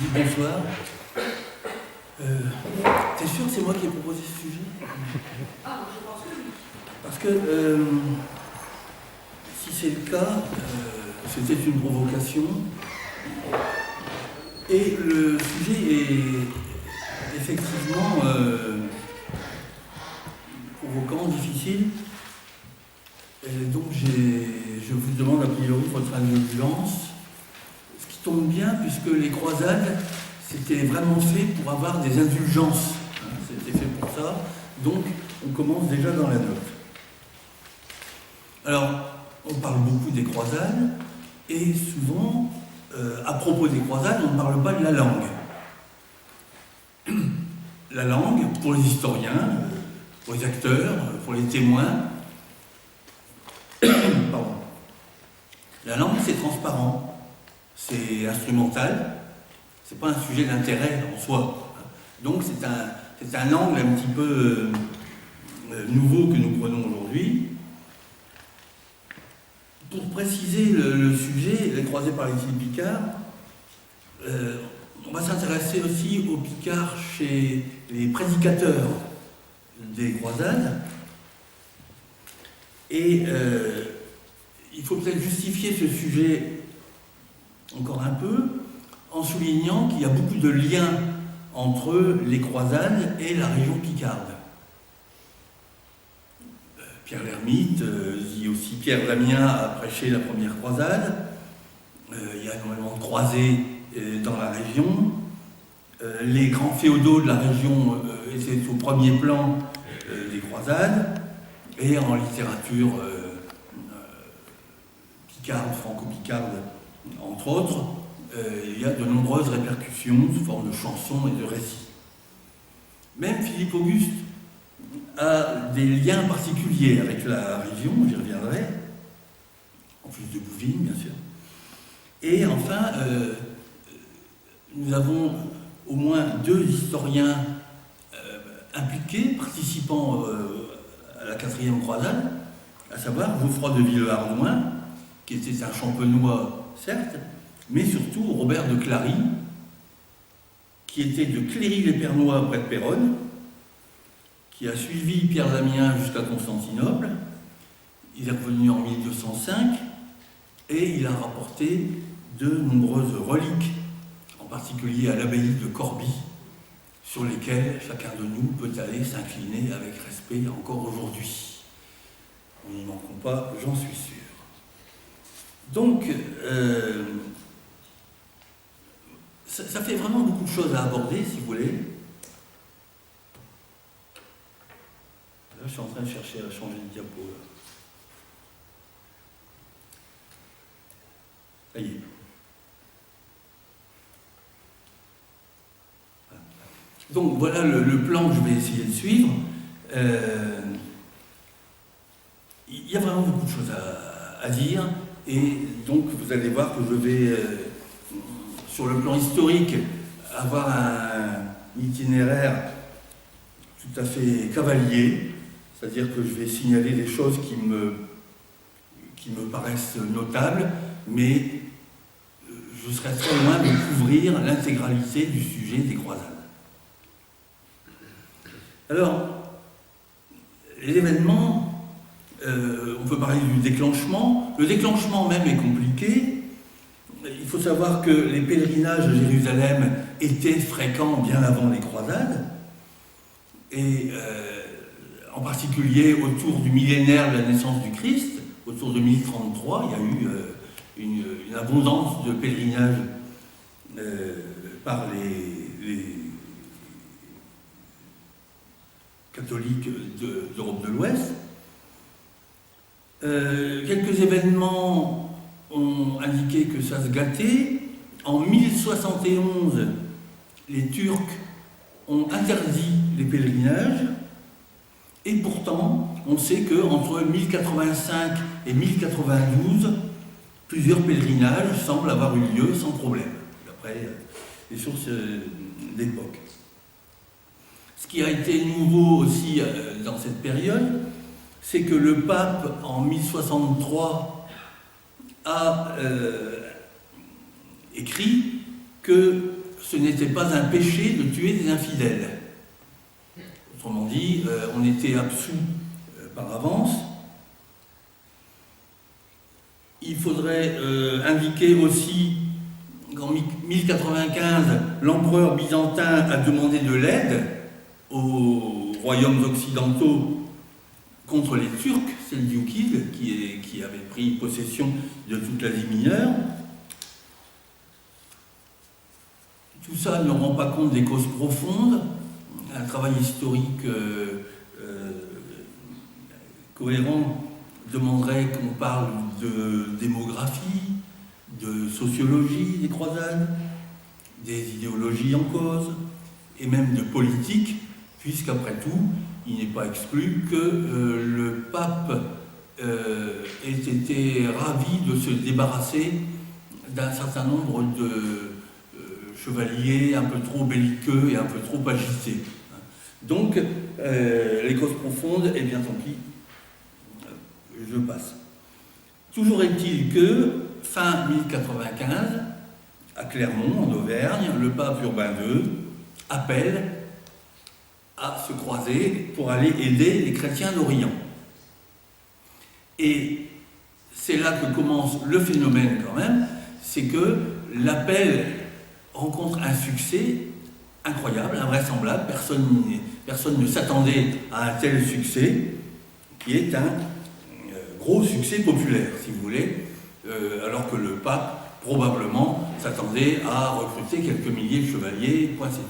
Oui, bonsoir. T'es sûr que c'est moi qui ai proposé ce sujet? Ah, je pense que oui. Parce que si c'est le cas, c'était une provocation. Et le sujet est effectivement provoquant, difficile. Et donc je vous demande a priori votre indulgence. Ce qui tombe bien puisque les croisades, c'était vraiment fait pour avoir des indulgences. C'était fait pour ça. Donc on commence déjà dans la note. Alors, on parle beaucoup des croisades, et souvent, à propos des croisades, on ne parle pas de la langue. La langue, pour les historiens, pour les acteurs, pour les témoins, pardon. La langue, c'est transparent, c'est instrumental, c'est pas un sujet d'intérêt en soi. Donc c'est un angle un petit peu nouveau que nous prenons aujourd'hui. Pour préciser le sujet, les croisés par l'exil picard, on va s'intéresser aussi aux picards chez les prédicateurs des croisades. Et il faut peut-être justifier ce sujet encore un peu en soulignant qu'il y a beaucoup de liens entre les croisades et la région picarde. Pierre l'Ermite, dit aussi Pierre Damien a prêché la première croisade. Il y a énormément de croisés dans la région. Les grands féodaux de la région étaient au premier plan des croisades. Et en littérature picarde, franco-picarde, entre autres, il y a de nombreuses répercussions sous forme de chansons et de récits. Même Philippe Auguste a des liens particuliers avec la région, j'y reviendrai, en plus de Bouvines, bien sûr. Et enfin, nous avons au moins deux historiens impliqués, participant à la 4e croisade, à savoir Geoffroy de Villehardouin, qui était un champenois, certes, mais surtout Robert de Clary, qui était de Cléry-les-Pernois près de Péronne, qui a suivi Pierre Damien jusqu'à Constantinople. Il est revenu en 1205 et il a rapporté de nombreuses reliques, en particulier à l'abbaye de Corbie, sur lesquelles chacun de nous peut aller s'incliner avec respect encore aujourd'hui. Nous n'y manquons pas, j'en suis sûr. Donc, ça fait vraiment beaucoup de choses à aborder, si vous voulez. Là, je suis en train de chercher à changer de diapo. Là. Ça y est. Voilà. Donc, voilà le plan que je vais essayer de suivre. Il y a vraiment beaucoup de choses à dire. Et donc, vous allez voir que je vais, sur le plan historique, avoir un itinéraire tout à fait cavalier. C'est-à-dire que je vais signaler des choses qui me paraissent notables, mais je serai très loin de couvrir l'intégralité du sujet des croisades. Alors, l'événement, on peut parler du déclenchement. Le déclenchement même est compliqué. Il faut savoir que les pèlerinages à Jérusalem étaient fréquents bien avant les croisades. Et en particulier autour du millénaire de la naissance du Christ, autour de 1033, il y a eu une abondance de pèlerinages par les catholiques d'Europe de l'Ouest. Quelques événements ont indiqué que ça se gâtait. En 1071, les Turcs ont interdit les pèlerinages. Et pourtant, on sait qu'entre 1085 et 1092, plusieurs pèlerinages semblent avoir eu lieu sans problème, d'après les sources d'époque. Ce qui a été nouveau aussi dans cette période, c'est que le pape, en 1063, a écrit que ce n'était pas un péché de tuer des infidèles. Autrement dit, on était absous par avance. Il faudrait indiquer aussi qu'en 1095, l'empereur byzantin a demandé de l'aide aux royaumes occidentaux contre les Turcs seldjoukides qui avaient pris possession de toute l'Asie mineure. Tout ça ne rend pas compte des causes profondes. Un travail historique cohérent demanderait qu'on parle de démographie, de sociologie des croisades, des idéologies en cause, et même de politique, puisqu'après tout, il n'est pas exclu que le pape ait été ravi de se débarrasser d'un certain nombre de chevaliers un peu trop belliqueux et un peu trop agités. Donc, les causes profondes, eh bien tant pis, je passe. Toujours est-il que, fin 1095, à Clermont, en Auvergne, le pape Urbain II appelle à se croiser pour aller aider les chrétiens d'Orient. Et c'est là que commence le phénomène quand même, c'est que l'appel rencontre un succès incroyable, invraisemblable, personne ne s'attendait à un tel succès, qui est un gros succès populaire, si vous voulez, alors que le pape, probablement, s'attendait à recruter quelques milliers de chevaliers, point c'est tout.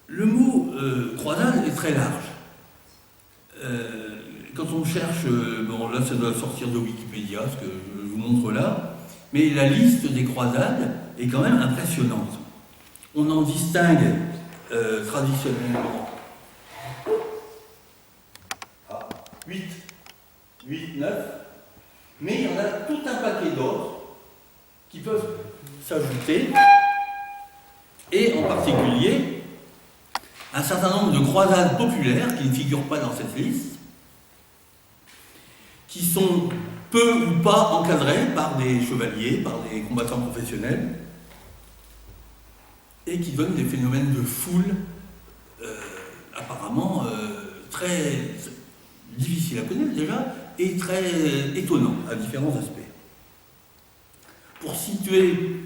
Le mot croisade est très large. Quand on cherche, bon là ça doit sortir de Wikipédia, ce que je vous montre là, mais la liste des croisades est quand même impressionnante. On en distingue traditionnellement 8, 9, mais il y en a tout un paquet d'autres qui peuvent s'ajouter, et en particulier un certain nombre de croisades populaires qui ne figurent pas dans cette liste, qui sont peu ou pas encadrées par des chevaliers, par des combattants professionnels, et qui donnent des phénomènes de foule apparemment très difficiles à connaître déjà, et très étonnants à différents aspects. Pour situer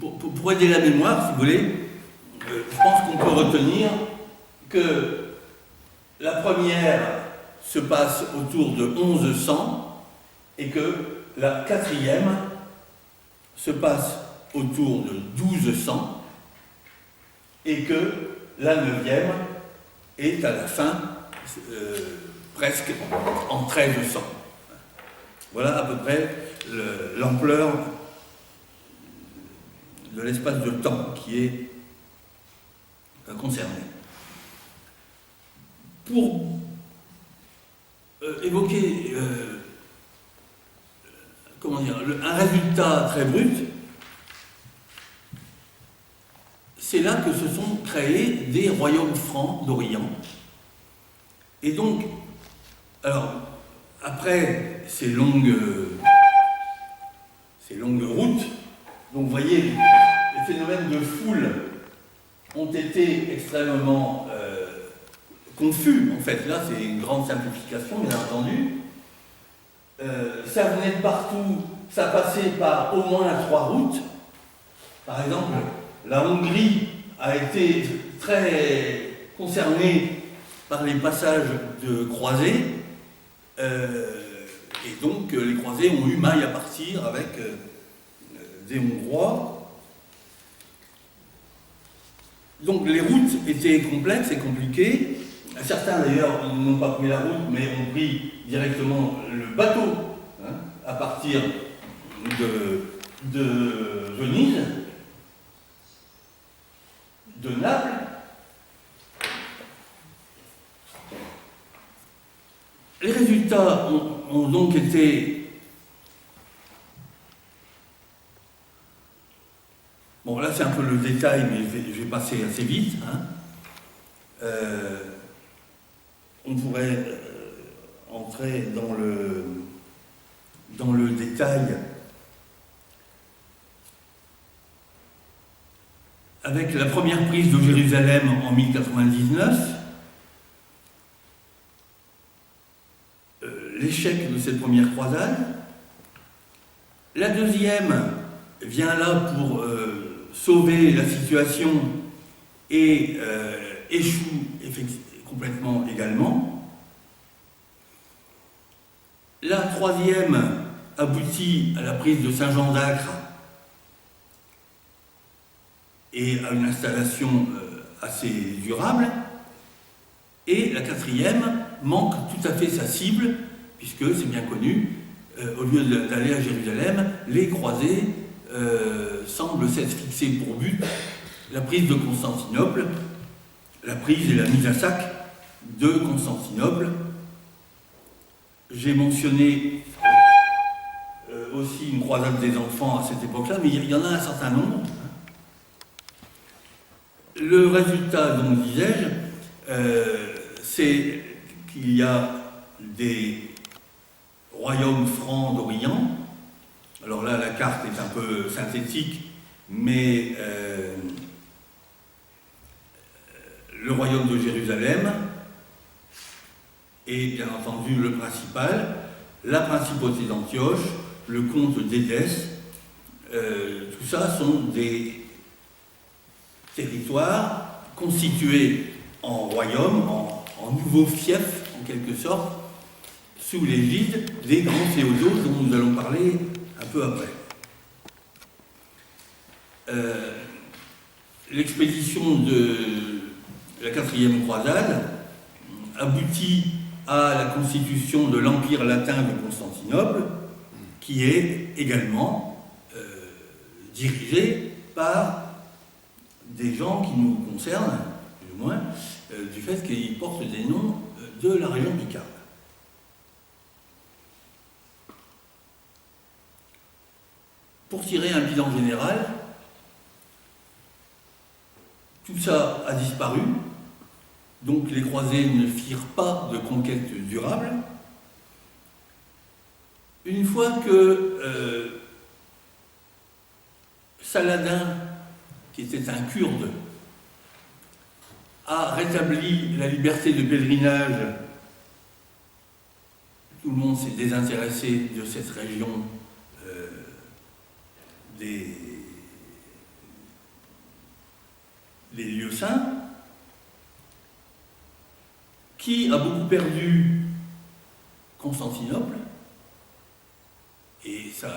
pour aider la mémoire, si vous voulez, je pense qu'on peut retenir que la première se passe autour de 1100 et que la quatrième se passe autour de 1200 et que la neuvième est à la fin presque en 1300. Voilà à peu près l'ampleur de l'espace de temps qui est concerné. Pour évoquer un résultat très brut, c'est là que se sont créés des royaumes francs d'Orient. Et donc, alors, après ces longues routes, donc vous voyez, les phénomènes de foule ont été extrêmement confus, en fait. Là, c'est une grande simplification, bien entendu. Ça venait de partout, ça passait par au moins 3 routes. Par exemple, la Hongrie a été très concernée par les passages de croisés, et donc les croisés ont eu maille à partir avec des Hongrois. Donc les routes étaient complexes et compliquées. Certains d'ailleurs n'ont pas pris la route, mais ont pris directement le bateau, hein, à partir de Venise, de Naples. Les résultats ont donc été... Bon, là c'est un peu le détail, mais je vais passer assez vite. Hein. On pourrait entrer dans le détail avec la première prise de Jérusalem en 1099, l'échec de cette première croisade. La deuxième vient là pour sauver la situation et échoue complètement également. La troisième aboutit à la prise de Saint-Jean d'Acre et à une installation assez durable. Et la quatrième manque tout à fait sa cible, puisque c'est bien connu, au lieu d'aller à Jérusalem, les croisés semblent s'être fixés pour but la prise de Constantinople, la prise et la mise à sac de Constantinople. J'ai mentionné aussi une croisade des enfants à cette époque-là, mais il y en a un certain nombre. Le résultat, donc, disais-je, c'est qu'il y a des royaumes francs d'Orient. Alors là, la carte est un peu synthétique, mais le royaume de Jérusalem est bien entendu le principal, la principauté d'Antioche, le comte d'Édesse. Tout ça sont des territoires constitués en royaume, en nouveaux fiefs en quelque sorte, sous l'égide des grands féodaux dont nous allons parler un peu après. L'expédition de la quatrième croisade aboutit à la constitution de l'Empire latin de Constantinople, qui est également dirigé par des gens qui nous concernent, plus ou moins, du fait qu'ils portent des noms de la région picarde. Pour tirer un bilan général, tout ça a disparu, donc les croisés ne firent pas de conquête durable. Une fois que Saladin, qui était un Kurde, a rétabli la liberté de pèlerinage, tout le monde s'est désintéressé de cette région des lieux saints. Qui a beaucoup perdu Constantinople, et ça,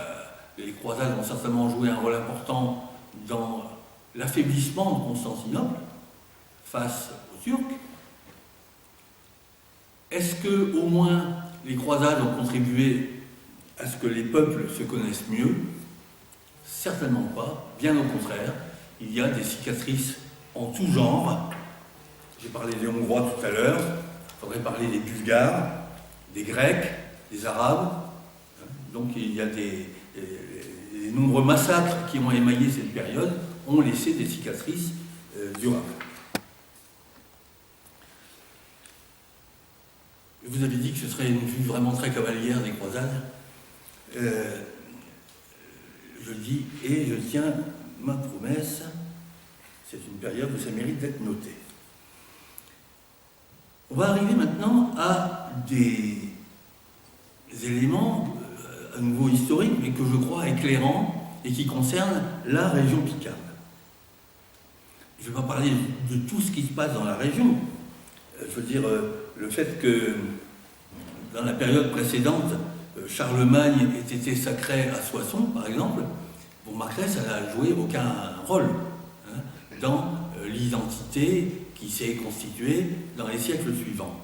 les croisades ont certainement joué un rôle important dans l'affaiblissement de Constantinople face aux Turcs. Est-ce que, au moins, les croisades ont contribué à ce que les peuples se connaissent mieux? Certainement pas, bien au contraire. Il y a des cicatrices en tout genre. J'ai parlé des Hongrois tout à l'heure, il faudrait parler des Bulgares, des Grecs, des Arabes. Donc il y a les nombreux massacres qui ont émaillé cette période ont laissé des cicatrices durables. Vous avez dit que ce serait une vue vraiment très cavalière des croisades. Je dis, et je tiens ma promesse, c'est une période où ça mérite d'être noté. On va arriver maintenant à des éléments à nouveau historiques, mais que je crois éclairants et qui concernent la région picarde. Je ne vais pas parler de tout ce qui se passe dans la région. Je veux dire, le fait que dans la période précédente, Charlemagne ait été sacré à Soissons, par exemple, vous remarquerez, ça n'a joué aucun rôle dans l'identité qui s'est constituée dans les siècles suivants.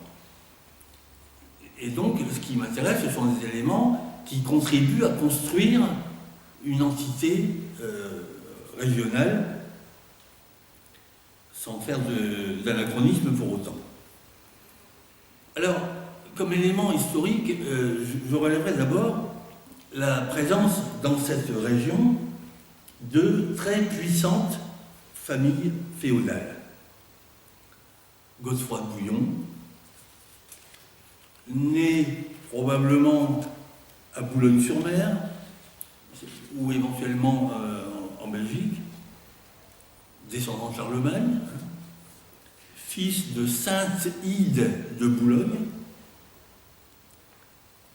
Et donc, ce qui m'intéresse, ce sont des éléments qui contribuent à construire une entité régionale sans faire d'anachronisme pour autant. Alors, comme élément historique, je relèverai d'abord la présence dans cette région de très puissantes familles féodales. Godefroy de Bouillon, né probablement à Boulogne-sur-Mer, ou éventuellement en Belgique, descendant de Charlemagne, fils de Sainte-Ide de Boulogne,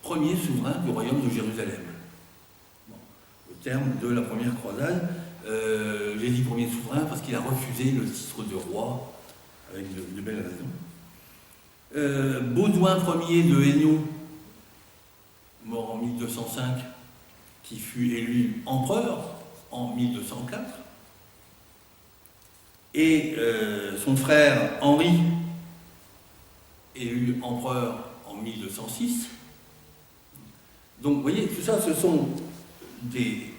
premier souverain du royaume de Jérusalem. Bon, au terme de la première croisade, j'ai dit premier souverain parce qu'il a refusé le titre de roi, avec de belles raisons. Baudouin Ier de Hainaut, mort en 1205, qui fut élu empereur en 1204, et son frère Henri, élu empereur en 1206. Donc, vous voyez, tout ça, ce sont des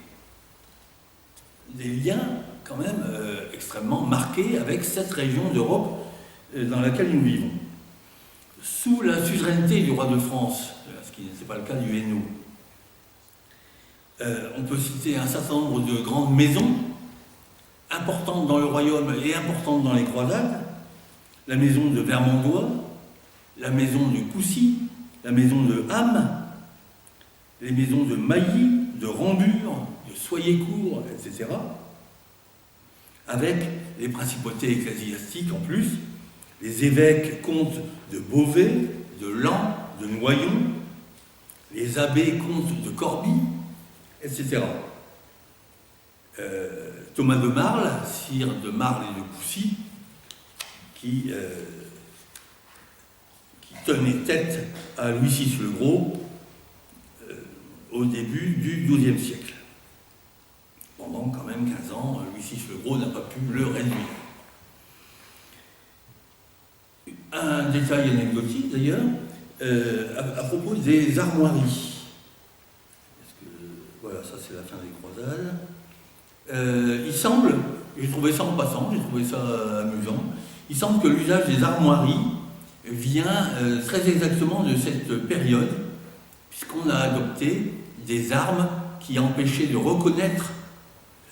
liens quand même extrêmement marqués avec cette région d'Europe dans laquelle nous vivons. Sous la suzeraineté du roi de France, ce qui n'était pas le cas du Hainaut, on peut citer un certain nombre de grandes maisons importantes dans le royaume et importantes dans les croisades. La maison de Vermandois, la maison de Coucy, la maison de Ham, les maisons de Mailly, de Rambure, de Soyécourt, etc. Avec les principautés ecclésiastiques en plus, les évêques comtes de Beauvais, de Laon, de Noyon, les abbés comtes de Corbie, etc. Thomas de Marle, sire de Marle et de Coucy, qui tenait tête à Louis VI le Gros au début du XIIe siècle. Pendant quand même 15 ans, Louis VI le Gros n'a pas pu le réduire. Un détail anecdotique d'ailleurs, à propos des armoiries. Voilà, ça c'est la fin des croisades. Il semble, j'ai trouvé ça en passant, j'ai trouvé ça amusant, il semble que l'usage des armoiries vient très exactement de cette période, puisqu'on a adopté des armes qui empêchaient de reconnaître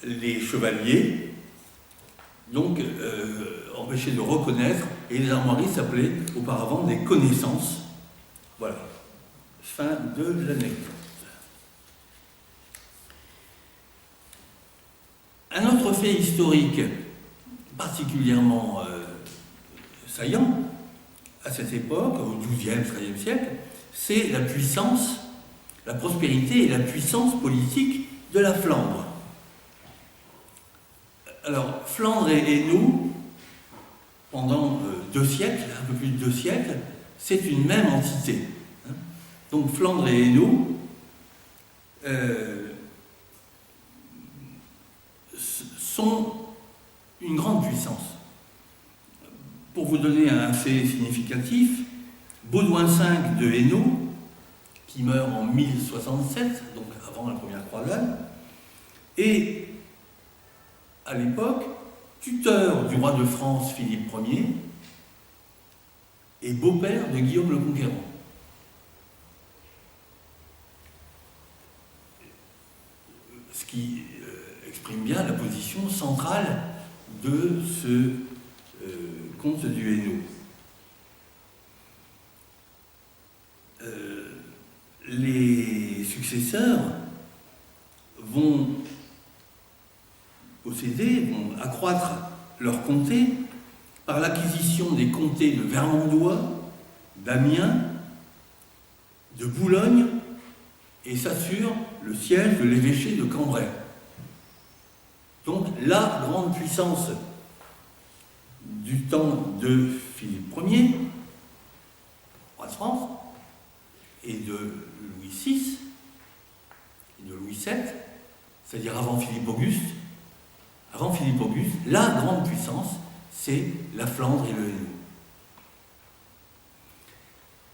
les chevaliers, donc empêchaient de reconnaître, et les armoiries s'appelaient auparavant des connaissances. Voilà, fin de l'anecdote. Un autre fait historique particulièrement saillant à cette époque, au XIIe, XIIIe siècle, c'est la puissance, la prospérité et la puissance politique de la Flandre. Alors, Flandre et Hainaut, pendant 2 siècles, un peu plus de 2 siècles, c'est une même entité. Donc, Flandre et Hainaut sont une grande puissance. Pour vous donner un fait significatif, Baudouin V de Hainaut, qui meurt en 1067, donc avant la première croisade, est à l'époque tuteur du roi de France Philippe Ier et beau-père de Guillaume le Conquérant. Ce qui exprime bien la position centrale de ce comte du Hainaut. Les successeurs vont posséder, vont accroître leur comté par l'acquisition des comtés de Vermandois, d'Amiens, de Boulogne, et s'assurent le siège de l'évêché de Cambrai. Donc la grande puissance du temps de Philippe Ier, roi de France, et de Louis VI, et de Louis VII, c'est-à-dire avant Philippe Auguste, la grande puissance, c'est la Flandre et le Hainaut.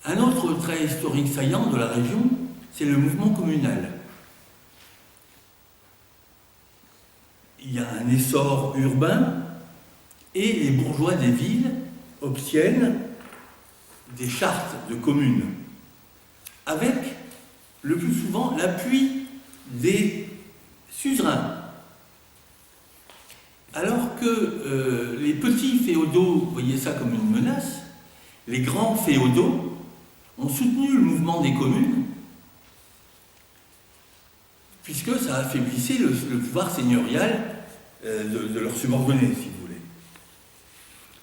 Un autre trait historique saillant de la région, c'est le mouvement communal. Il y a un essor urbain et les bourgeois des villes obtiennent des chartes de communes avec le plus souvent l'appui des suzerains. Alors que les petits féodaux voyaient ça comme une menace, les grands féodaux ont soutenu le mouvement des communes puisque ça affaiblissait le pouvoir seigneurial de leurs subordonnés, si vous voulez.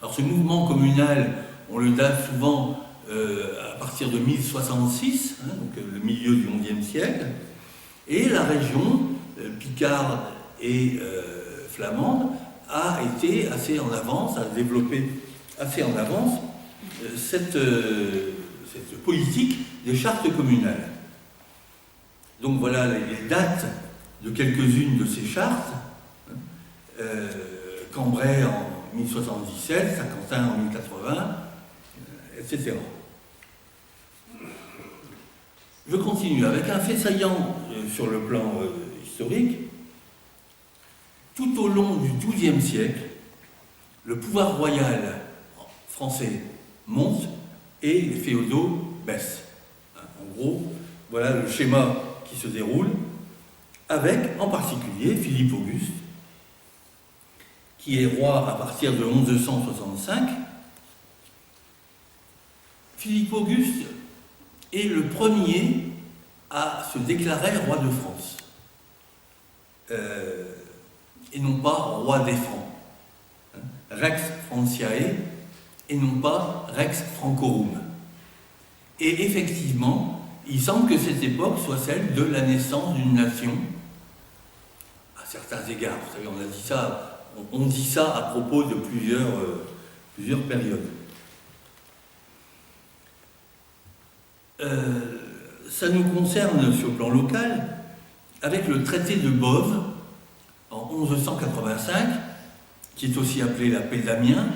Alors ce mouvement communal, on le date souvent à partir de 1066, hein, donc le milieu du XIe siècle, et la région picarde et flamande a été assez en avance, a développé assez en avance cette politique des chartes communales. Donc voilà les dates de quelques-unes de ces chartes. Cambrai en 1077, Saint-Quentin en 1080, etc. Je continue avec un fait saillant sur le plan historique. Tout au long du XIIe siècle, le pouvoir royal français monte et les féodaux baissent. En gros, voilà le schéma qui se déroule, avec en particulier Philippe Auguste, qui est roi à partir de 1165. Philippe Auguste est le premier à se déclarer roi de France, et non pas roi des Francs. Rex Franciae, et non pas Rex Francorum. Et effectivement, il semble que cette époque soit celle de la naissance d'une nation, à certains égards. Vous savez, on dit ça à propos de plusieurs périodes. Ça nous concerne sur le plan local avec le traité de Boves en 1185, qui est aussi appelé la paix d'Amiens,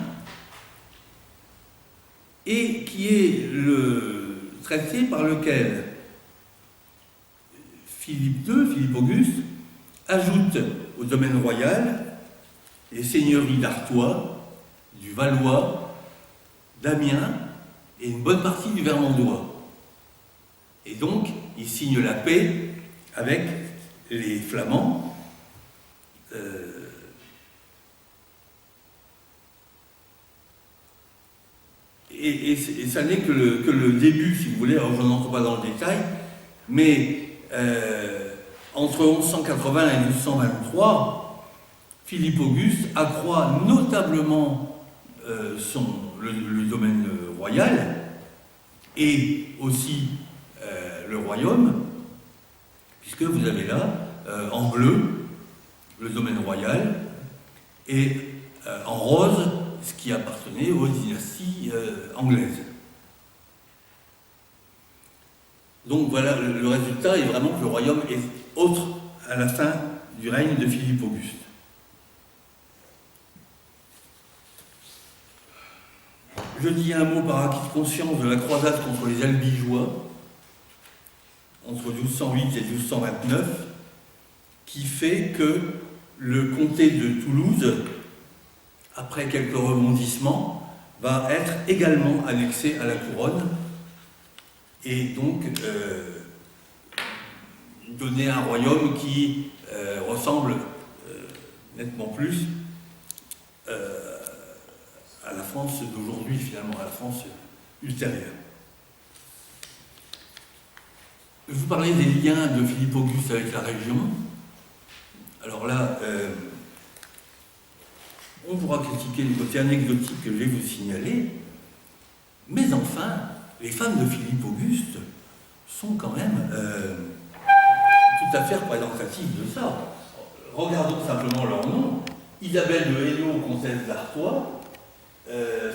et qui est le traité par lequel Philippe Auguste, ajoute au domaine royal les seigneuries d'Artois, du Valois, d'Amiens et une bonne partie du Vermandois. Et donc, il signe la paix avec les Flamands. Et ça n'est que le début, si vous voulez. Alors je n'entre pas dans le détail, mais entre 1180 et 1223, Philippe Auguste accroît notablement le domaine royal et aussi le royaume, puisque vous avez là, en bleu, le domaine royal, et en rose, ce qui appartenait aux dynasties anglaises. Donc voilà, le résultat est vraiment que le royaume est autre à la fin du règne de Philippe Auguste. Je dis un mot par acquis de conscience de la croisade contre les Albigeois, entre 1208 et 1229, qui fait que le comté de Toulouse, après quelques rebondissements, va être également annexé à la couronne et donc donner un royaume qui ressemble nettement plus à la France d'aujourd'hui, finalement, à la France ultérieure. Je vous parlais des liens de Philippe Auguste avec la région. Alors là, on pourra critiquer le côté anecdotique que je vais vous signaler, mais enfin, les femmes de Philippe Auguste sont quand même tout à fait représentatives de ça. Regardons simplement leur nom. Isabelle de Hainaut, comtesse d'Artois,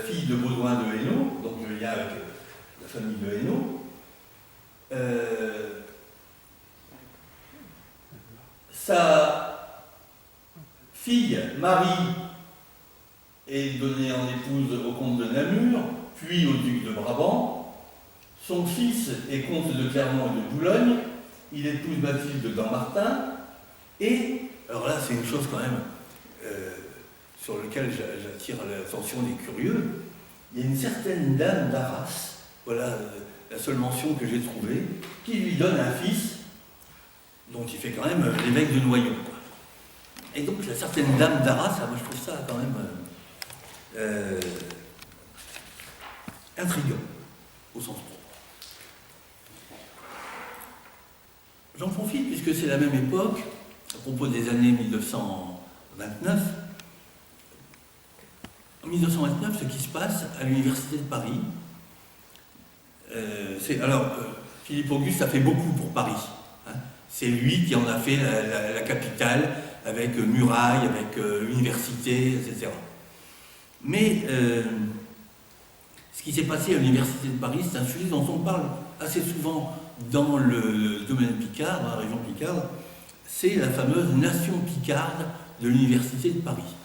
fille de Baudouin de Hainaut, donc le lien avec la famille de Hainaut. Sa fille, Marie, est donnée en épouse au comte de Namur, puis au duc de Brabant. Son fils est comte de Clermont et de Boulogne. Il épouse Mathilde de Dampmartin. Et, alors là, c'est une chose quand même sur laquelle j'attire l'attention des curieux. Il y a une certaine dame d'Arras, voilà la seule mention que j'ai trouvée, qui lui donne un fils, dont il fait quand même l'évêque de Noyon, quoi. Et donc, la certaine dame d'Arras, moi je trouve ça quand même intriguant, au sens propre. J'en profite puisque c'est la même époque, à propos des années 1929. En 1929, ce qui se passe à l'Université de Paris, Philippe Auguste a fait beaucoup pour Paris. Hein. C'est lui qui en a fait la capitale, avec murailles, avec université, etc. Mais ce qui s'est passé à l'Université de Paris, c'est un sujet dont on parle assez souvent dans le domaine Picard, dans la région Picarde, c'est la fameuse nation picarde de l'Université de Paris.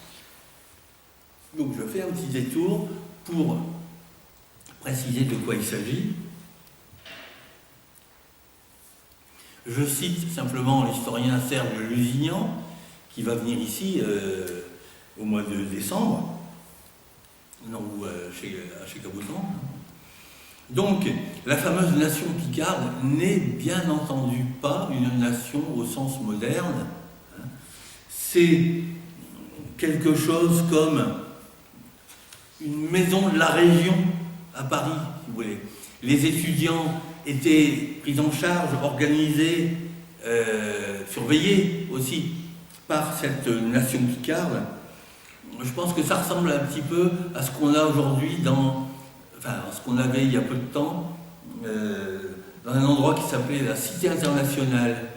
Donc je fais un petit détour pour préciser de quoi il s'agit. Je cite simplement l'historien Serge Lusignan, qui va venir ici au mois de décembre, chez Caboutan. Donc, la fameuse nation picarde n'est bien entendu pas une nation au sens moderne. C'est quelque chose comme une maison de la région à Paris, si vous voulez. Les étudiants étaient pris en charge, organisés, surveillés aussi par cette nation picarde. Je pense que ça ressemble un petit peu à ce qu'on a aujourd'hui ce qu'on avait il y a peu de temps, dans un endroit qui s'appelait la Cité internationale,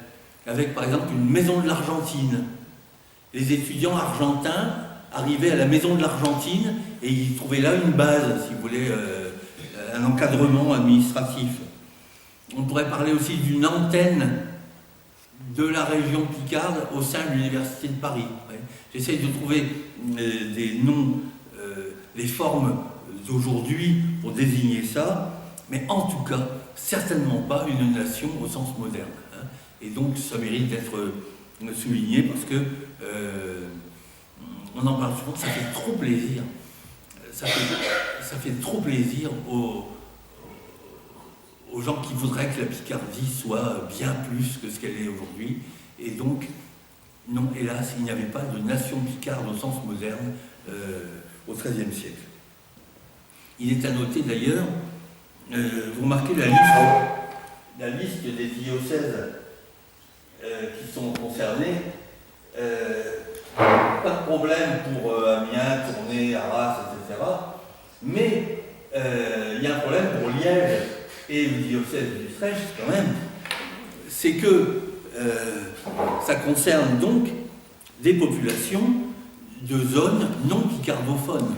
avec par exemple une maison de l'Argentine. Les étudiants argentins arrivaient à la maison de l'Argentine et ils trouvaient là une base, si vous voulez, un encadrement administratif. On pourrait parler aussi d'une antenne de la région picarde au sein de l'Université de Paris. Ouais. J'essaye de trouver des noms, des formes d'aujourd'hui pour désigner ça, mais en tout cas, certainement pas une nation au sens moderne. Hein. Et donc, ça mérite d'être souligné parce que on en parle souvent, ça fait trop plaisir. Ça fait trop plaisir aux gens qui voudraient que la Picardie soit bien plus que ce qu'elle est aujourd'hui. Et donc, non, hélas, il n'y avait pas de nation picarde au sens moderne au XIIIe siècle. Il est à noter d'ailleurs, vous remarquez la liste des diocèses qui sont concernés. Pas de problème pour Amiens, Tournai, Arras, etc. Mais il y a un problème pour Liège et le diocèse d'Utrecht quand même. C'est que ça concerne donc des populations de zones non picardophones.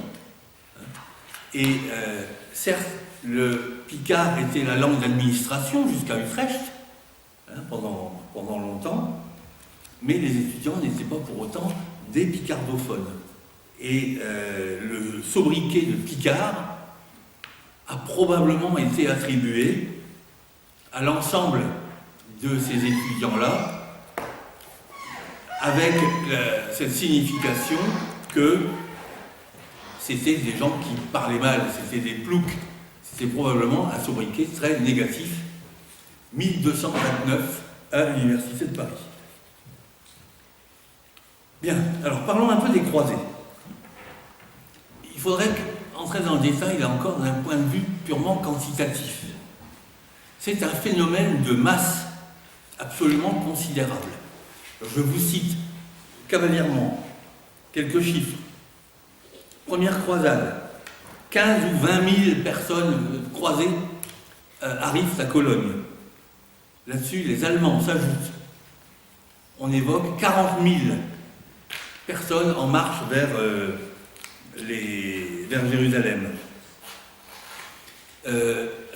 Et certes, le picard était la langue d'administration jusqu'à Utrecht, pendant longtemps, mais les étudiants n'étaient pas pour autant des picardophones. Et le sobriquet de Picard a probablement été attribué à l'ensemble de ces étudiants-là, avec cette signification que c'était des gens qui parlaient mal, c'était des ploucs. C'était probablement un sobriquet très négatif. 1229 à l'Université de Paris. Bien, alors parlons un peu des croisés. Il faudrait entrer dans le détail, là encore, d'un point de vue purement quantitatif. C'est un phénomène de masse absolument considérable. Je vous cite cavalièrement quelques chiffres. Première croisade, 15 ou 20 000 personnes croisées arrivent à Cologne. Là-dessus, les Allemands s'ajoutent. On évoque 40 000 personnes en marche vers Jérusalem.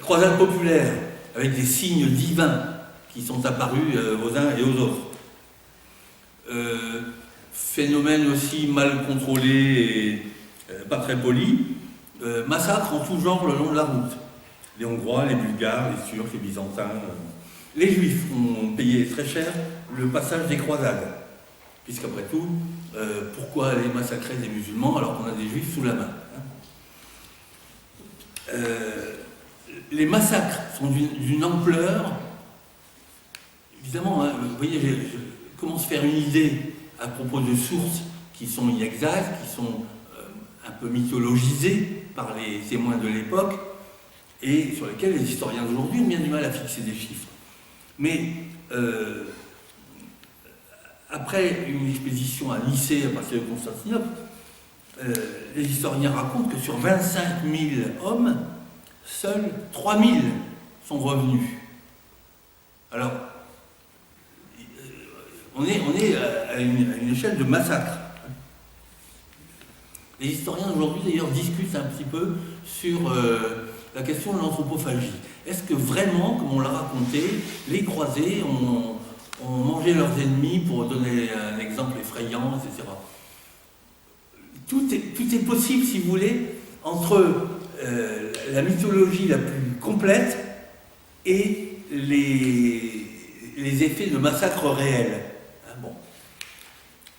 Croisade populaire, avec des signes divins qui sont apparus aux uns et aux autres. Phénomène aussi mal contrôlé et pas très poli. Massacres en tout genre le long de la route. Les Hongrois, les Bulgares, les Turcs, les Byzantins. Les Juifs ont payé très cher le passage des croisades. Puisqu'après tout, pourquoi aller massacrer des musulmans alors qu'on a des Juifs sous la main, hein. Les massacres sont d'une ampleur, évidemment, hein, vous voyez, je commence à faire une idée à propos de sources qui sont inexactes, qui sont un peu mythologisées par les témoins de l'époque, et sur lesquelles les historiens d'aujourd'hui ont bien du mal à fixer des chiffres. Mais après une expédition à Nicée à partir de Constantinople, les historiens racontent que sur 25 000 hommes, seuls 3 000 sont revenus. Alors, on est à une échelle de massacre. Les historiens aujourd'hui d'ailleurs discutent un petit peu sur la question de l'anthropophagie. Est-ce que vraiment, comme on l'a raconté, les croisés ont mangé leurs ennemis, pour donner un exemple effrayant, etc. Tout est possible, si vous voulez, entre la mythologie la plus complète et les effets de massacre réels. Bon.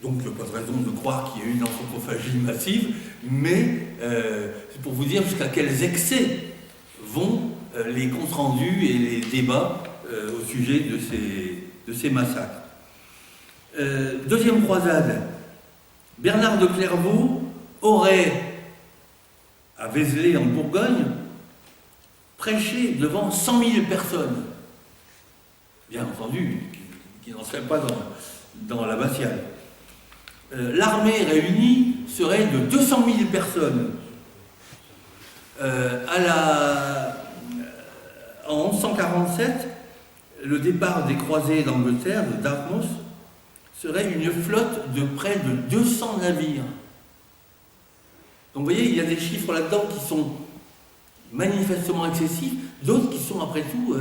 Donc, il n'y a pas de raison de croire qu'il y a eu une anthropophagie massive, mais c'est pour vous dire jusqu'à quels excès vont les comptes rendus et les débats au sujet de ces massacres. Deuxième croisade, Bernard de Clairvaux aurait, à Vézelay en Bourgogne, prêché devant 100 000 personnes, bien entendu, qui n'en seraient pas dans l'abbatiale. L'armée réunie serait de 200 000 personnes. En 1147, le départ des croisés d'Angleterre, de Dartmouth, serait une flotte de près de 200 navires. Donc vous voyez, il y a des chiffres là-dedans qui sont manifestement excessifs, d'autres qui sont après tout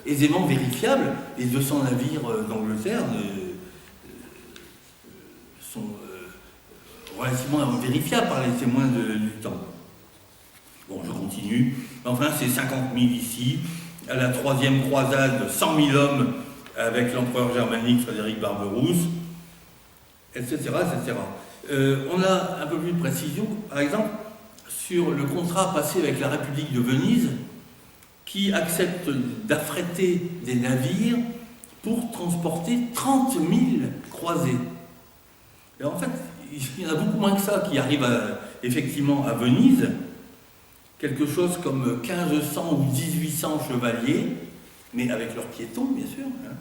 aisément vérifiables. Les 200 navires d'Angleterre sont relativement vérifiables par les témoins du temps. Bon, je continue. Enfin, c'est 50 000 ici. À la troisième croisade, 100 000 hommes avec l'empereur germanique Frédéric Barberousse, etc. etc. On a un peu plus de précision, par exemple, sur le contrat passé avec la République de Venise, qui accepte d'affréter des navires pour transporter 30 000 croisés. Et en fait, il y en a beaucoup moins que ça qui arrivent effectivement à Venise, quelque chose comme 1500 ou 1800 chevaliers, mais avec leurs piétons, bien sûr, hein,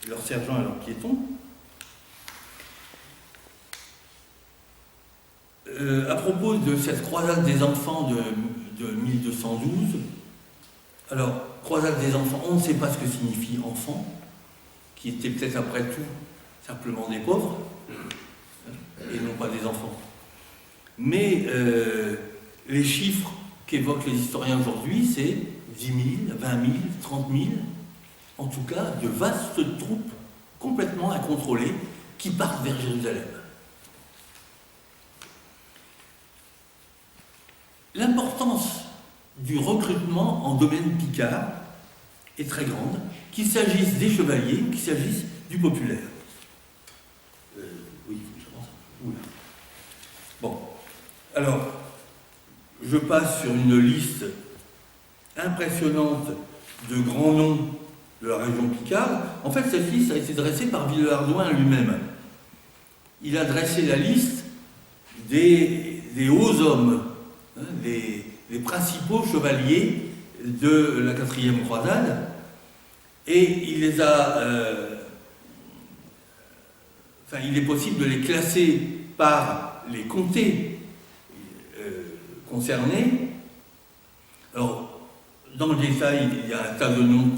leurs sergents et leurs piétons. À propos de cette croisade des enfants de 1212, alors, croisade des enfants, on ne sait pas ce que signifie enfant, qui étaient peut-être après tout simplement des pauvres, et non pas des enfants. Mais les chiffres qu'évoquent les historiens aujourd'hui, c'est 10 000, 20 000, 30 000, en tout cas de vastes troupes complètement incontrôlées qui partent vers Jérusalem. L'importance du recrutement en domaine picard est très grande, qu'il s'agisse des chevaliers, qu'il s'agisse du populaire. Oui, je pense. Oula. Bon, alors, je passe sur une liste impressionnante de grands noms de la région picarde. En fait, cette liste a été dressée par Villehardouin lui-même. Il a dressé la liste des hauts hommes, hein, les principaux chevaliers de la 4e croisade, et il les a... il est possible de les classer par les comtés concernés. Alors, dans le détail, il y a un tas de noms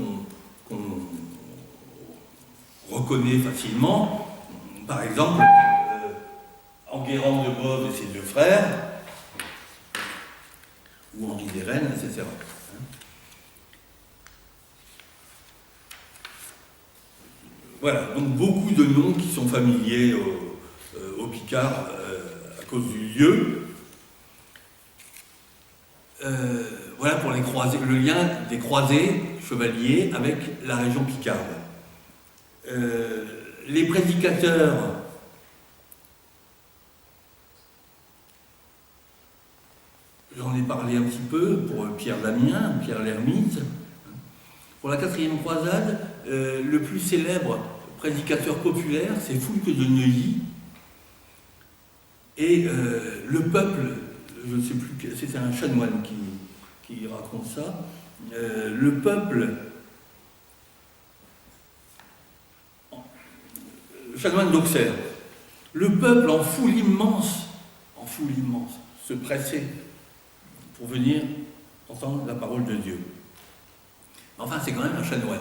qu'on reconnaît facilement. Par exemple, Enguerrand de Boves et ses deux frères, ou Henri des Rennes, etc. Voilà, donc beaucoup de noms qui sont familiers au Picard à cause du lieu. Voilà pour les croisés, le lien des croisés chevaliers avec la région picarde. Les prédicateurs j'en ai parlé un petit peu pour Pierre Damien, Pierre l'Ermite. Pour la 4e croisade, le plus célèbre prédicateur populaire, c'est Foulque de Neuilly. Et le peuple, je ne sais plus, c'est un chanoine qui raconte ça, le peuple chanoine d'Auxerre. Le peuple en foule immense, se pressait pour venir entendre la parole de Dieu. Enfin, c'est quand même un chanoine.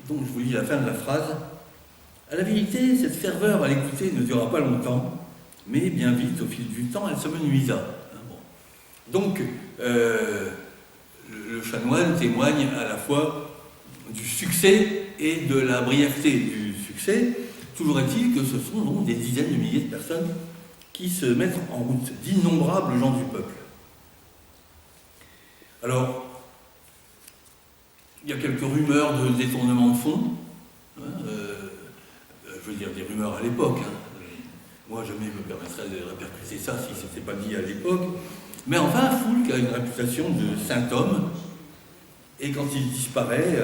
Donc, je vous lis la fin de la phrase. À la vérité, cette ferveur à l'écouter ne dura pas longtemps, mais bien vite, au fil du temps, elle se menuisa. Bon. Donc, le chanoine témoigne à la fois du succès et de la brièveté du succès. Toujours est-il que ce sont donc des dizaines de milliers de personnes qui se mettent en route, d'innombrables gens du peuple. Alors, il y a quelques rumeurs de détournement de fonds, je veux dire des rumeurs à l'époque. Moi, jamais je me permettrais de répercuter ça si ce n'était pas dit à l'époque. Mais enfin, Foulques a une réputation de saint homme, et quand il disparaît,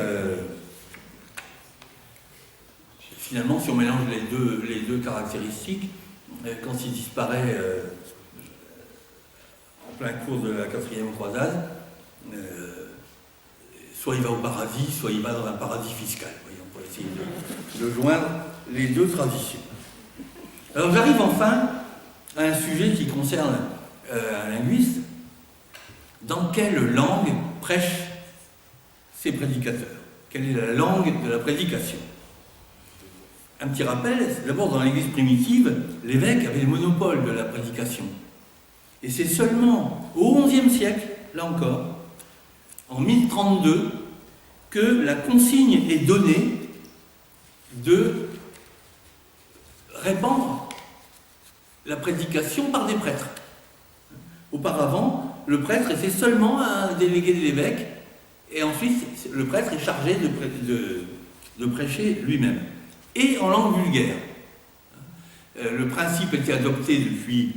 finalement, si on mélange les deux caractéristiques, quand il disparaît en plein cours de la 4e croisade, soit il va au paradis, soit il va dans un paradis fiscal. Voyez, on peut essayer de joindre les deux traditions. Alors j'arrive enfin à un sujet qui concerne un linguiste. Dans quelle langue prêchent ces prédicateurs? Quelle est la langue de la prédication? Un petit rappel, d'abord dans l'Église primitive, l'évêque avait le monopole de la prédication. Et c'est seulement au XIe siècle, là encore, en 1032, que la consigne est donnée de répandre la prédication par des prêtres. Auparavant, le prêtre était seulement un délégué de l'évêque, et ensuite le prêtre est chargé de prêcher lui-même, et en langue vulgaire. Le principe était adopté depuis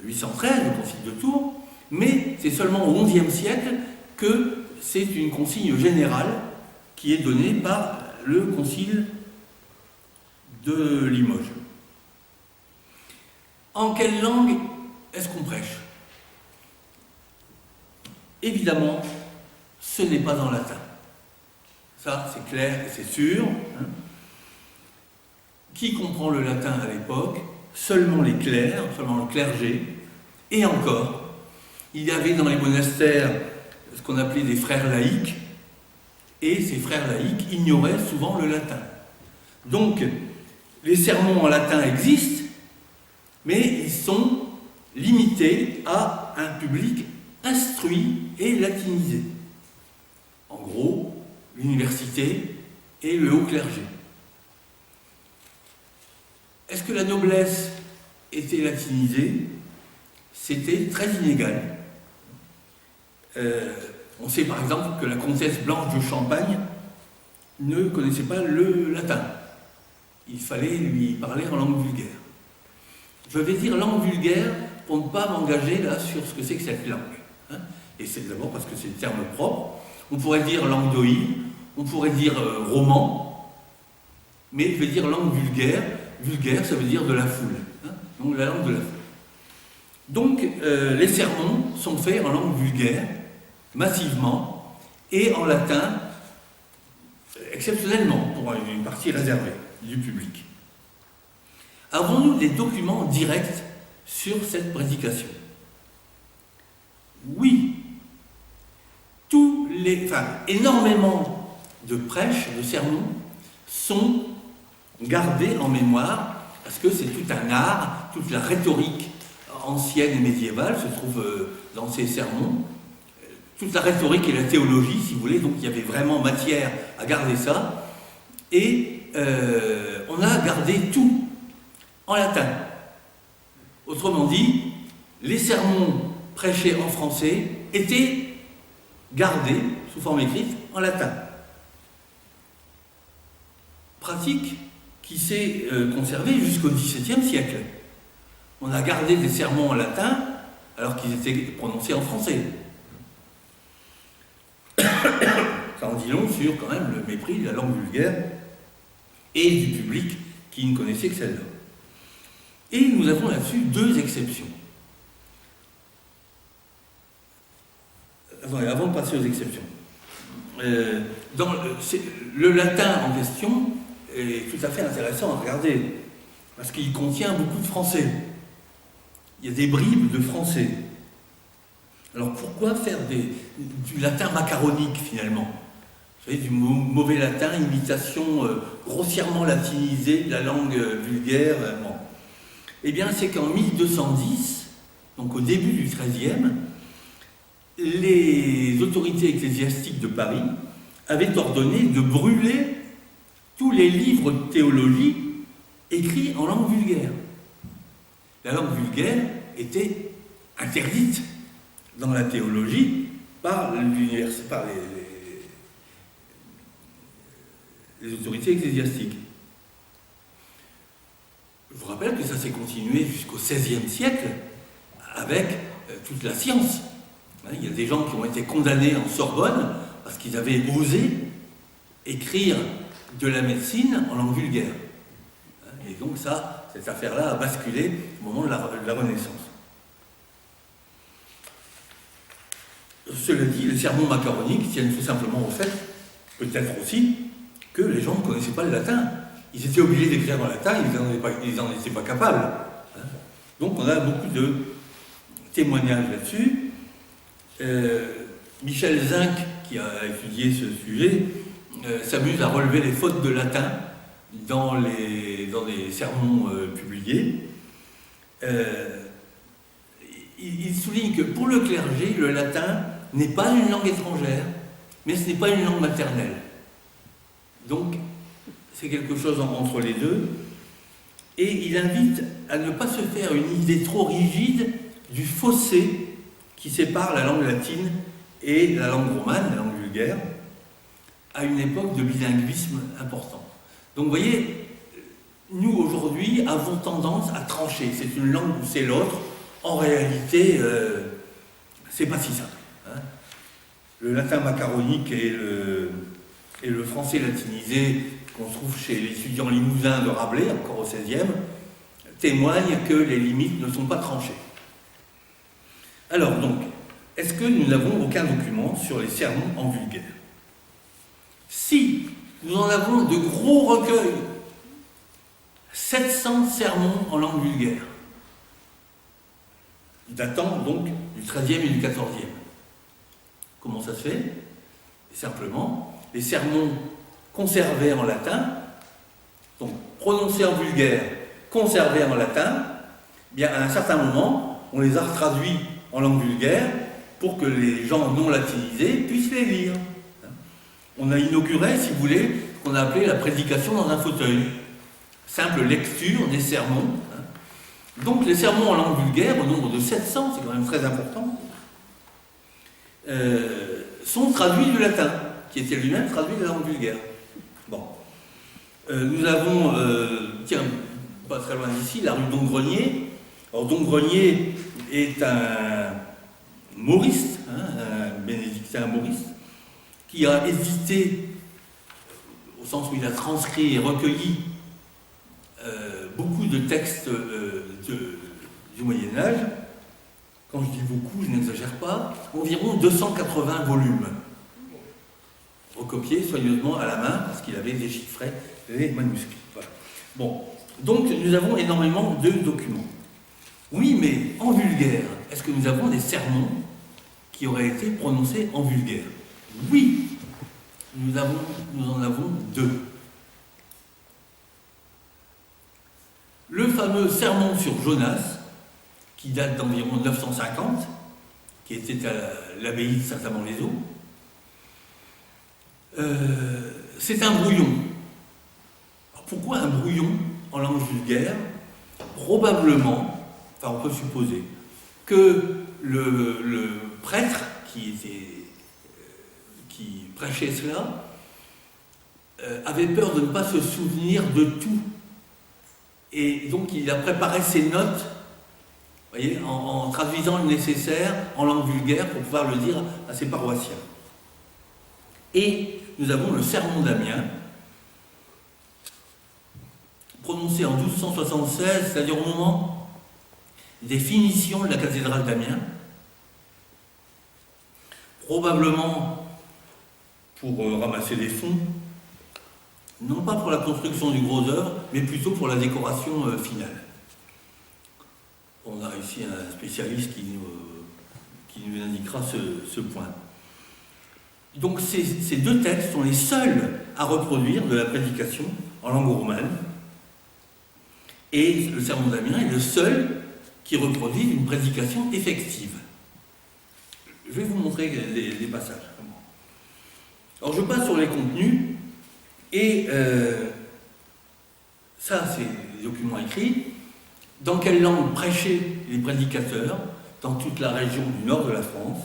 813, le concile de Tours, mais c'est seulement au XIe siècle que c'est une consigne générale qui est donnée par le concile de Limoges. En quelle langue est-ce qu'on prêche? Évidemment, ce n'est pas en latin. Ça, c'est clair et c'est sûr. Qui comprend le latin à l'époque? Seulement les clercs, seulement le clergé. Et encore, il y avait dans les monastères ce qu'on appelait des frères laïcs, et ces frères laïcs ignoraient souvent le latin. Donc, les sermons en latin existent, mais ils sont limités à un public instruit et latinisé. En gros, l'université et le haut clergé. Est-ce que la noblesse était latinisée? C'était très inégal. On sait par exemple que la comtesse Blanche de Champagne ne connaissait pas le latin. Il fallait lui parler en langue vulgaire. Je vais dire langue vulgaire pour ne pas m'engager là sur ce que c'est que cette langue. Et c'est d'abord parce que c'est le terme propre. On pourrait dire langue d'Oïl, on pourrait dire roman, mais je vais dire langue vulgaire. Vulgaire, ça veut dire de la foule. Donc la langue de la foule. Donc les sermons sont faits en langue vulgaire, massivement, et en latin, exceptionnellement, pour une partie réservée du public. Avons-nous des documents directs sur cette prédication? Oui. Énormément de prêches, de sermons, sont gardés en mémoire, parce que c'est tout un art, toute la rhétorique ancienne et médiévale se trouve dans ces sermons, toute la rhétorique et la théologie, si vous voulez, donc il y avait vraiment matière à garder ça, et on a gardé tout en latin. Autrement dit, les sermons prêchés en français étaient gardés sous forme écrite en latin. Pratique qui s'est conservée jusqu'au XVIIe siècle. On a gardé des sermons en latin alors qu'ils étaient prononcés en français. Ça en dit long sur quand même le mépris de la langue vulgaire et du public qui ne connaissait que celle-là. Et nous avons là-dessus deux exceptions. Avant de passer aux exceptions. Dans le latin en question est tout à fait intéressant à regarder, parce qu'il contient beaucoup de français. Il y a des bribes de français. Alors pourquoi faire du latin macaronique finalement? Vous savez, du mauvais latin, imitation grossièrement latinisée de la langue vulgaire. Bon. Eh bien, c'est qu'en 1210, donc au début du XIIIe, les autorités ecclésiastiques de Paris avaient ordonné de brûler tous les livres de théologie écrits en langue vulgaire. La langue vulgaire était interdite dans la théologie par les autorités ecclésiastiques. Je vous rappelle que ça s'est continué jusqu'au XVIe siècle avec toute la science. Il y a des gens qui ont été condamnés en Sorbonne parce qu'ils avaient osé écrire de la médecine en langue vulgaire. Et donc cette affaire-là a basculé au moment de la Renaissance. Cela dit, les sermons macaroniques tiennent tout simplement au fait, peut-être aussi, que les gens ne connaissaient pas le latin. Ils étaient obligés d'écrire en latin, ils n'en étaient pas capables. Donc on a beaucoup de témoignages là-dessus. Michel Zinc, qui a étudié ce sujet, s'amuse à relever les fautes de latin dans les sermons publiés. Il souligne que pour le clergé, le latin n'est pas une langue étrangère, mais ce n'est pas une langue maternelle. Donc, c'est quelque chose entre les deux. Et il invite à ne pas se faire une idée trop rigide du fossé qui sépare la langue latine et la langue romane, la langue vulgaire, à une époque de bilinguisme important. Donc, vous voyez, nous, aujourd'hui, avons tendance à trancher. C'est une langue ou c'est l'autre. En réalité, c'est pas si simple. Hein. Le latin macaronique et le français latinisé qu'on trouve chez les étudiants limousins de Rabelais, encore au XVIe, témoignent que les limites ne sont pas tranchées. Alors donc, est-ce que nous n'avons aucun document sur les sermons en vulgaire? Si nous en avons de gros recueils, 700 sermons en langue vulgaire, datant donc du XIIIe et du XIVe. Comment ça se fait? Simplement, les sermons conservés en latin, donc prononcés en vulgaire, conservés en latin, bien à un certain moment, on les a traduits en langue vulgaire pour que les gens non latinisés puissent les lire. On a inauguré, si vous voulez, ce qu'on a appelé la prédication dans un fauteuil. Simple lecture des sermons. Donc les sermons en langue vulgaire, au nombre de 700, c'est quand même très important, sont traduits du latin, qui était lui-même traduit de la langue vulgaire. Bon. Nous avons, tiens, pas très loin d'ici, la rue Domgrenier. Alors Domgrenier est un mauriste, un bénédictin mauriste, qui a édité, au sens où il a transcrit et recueilli beaucoup de textes du Moyen-Âge. Quand je dis beaucoup, je n'exagère pas, environ 280 volumes, recopiés soigneusement à la main, parce qu'il avait déchiffré les manuscrits. Voilà. Bon, donc nous avons énormément de documents. Oui, mais en vulgaire, est-ce que nous avons des sermons qui auraient été prononcés en vulgaire? Oui, nous en avons deux. Le fameux sermon sur Jonas, qui date d'environ 950, qui était à l'abbaye de Saint-Amand-les-Eaux, c'est un brouillon. Alors pourquoi un brouillon en langue vulgaire? Probablement, enfin on peut supposer, que le prêtre qui prêchait cela avait peur de ne pas se souvenir de tout. Et donc il a préparé ses notes, vous voyez, en traduisant le nécessaire en langue vulgaire pour pouvoir le dire à ses paroissiens. Et nous avons le sermon d'Amiens, prononcé en 1276, c'est-à-dire au moment des finitions de la cathédrale d'Amiens, probablement pour ramasser des fonds non pas pour la construction du gros œuvre, mais plutôt pour la décoration finale. On a ici un spécialiste qui nous indiquera ce point. Donc ces deux textes sont les seuls à reproduire de la prédication en langue romane, et le sermon d'Amiens est le seul qui reproduit une prédication effective. Je vais vous montrer les passages. Alors je passe sur les contenus, et ça c'est les documents écrits. Dans quelle langue prêchaient les prédicateurs dans toute la région du nord de la France,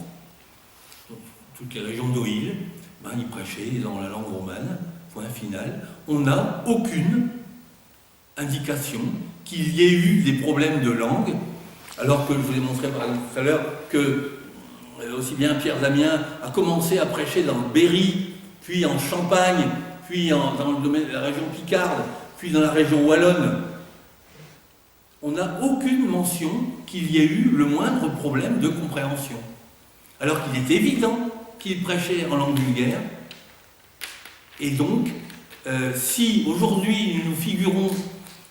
toutes les régions d'Oïl, ils prêchaient dans la langue romane, point final. On n'a aucune indication qu'il y ait eu des problèmes de langue, alors que je vous ai montré par exemple tout à l'heure que aussi bien Pierre d'Amiens a commencé à prêcher dans le Berry, puis en Champagne, puis dans le domaine de la région Picarde, puis dans la région wallonne. On n'a aucune mention qu'il y ait eu le moindre problème de compréhension. Alors qu'il est évident qu'il prêchait en langue vulgaire. Et donc, si aujourd'hui nous nous figurons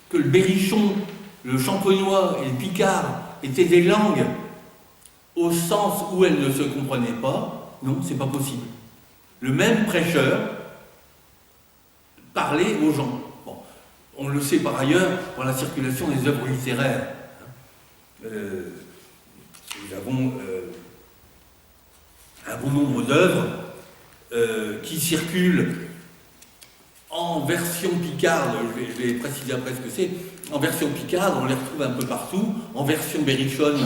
que le berrichon, le champenois et le picard étaient des langues au sens où elles ne se comprenaient pas, non, c'est pas possible. Le même prêcheur parlait aux gens. Bon, on le sait par ailleurs pour la circulation des œuvres littéraires. Nous avons un bon nombre d'œuvres qui circulent en version picarde, je vais préciser après ce que c'est, en version picarde, on les retrouve un peu partout, en version berrichonne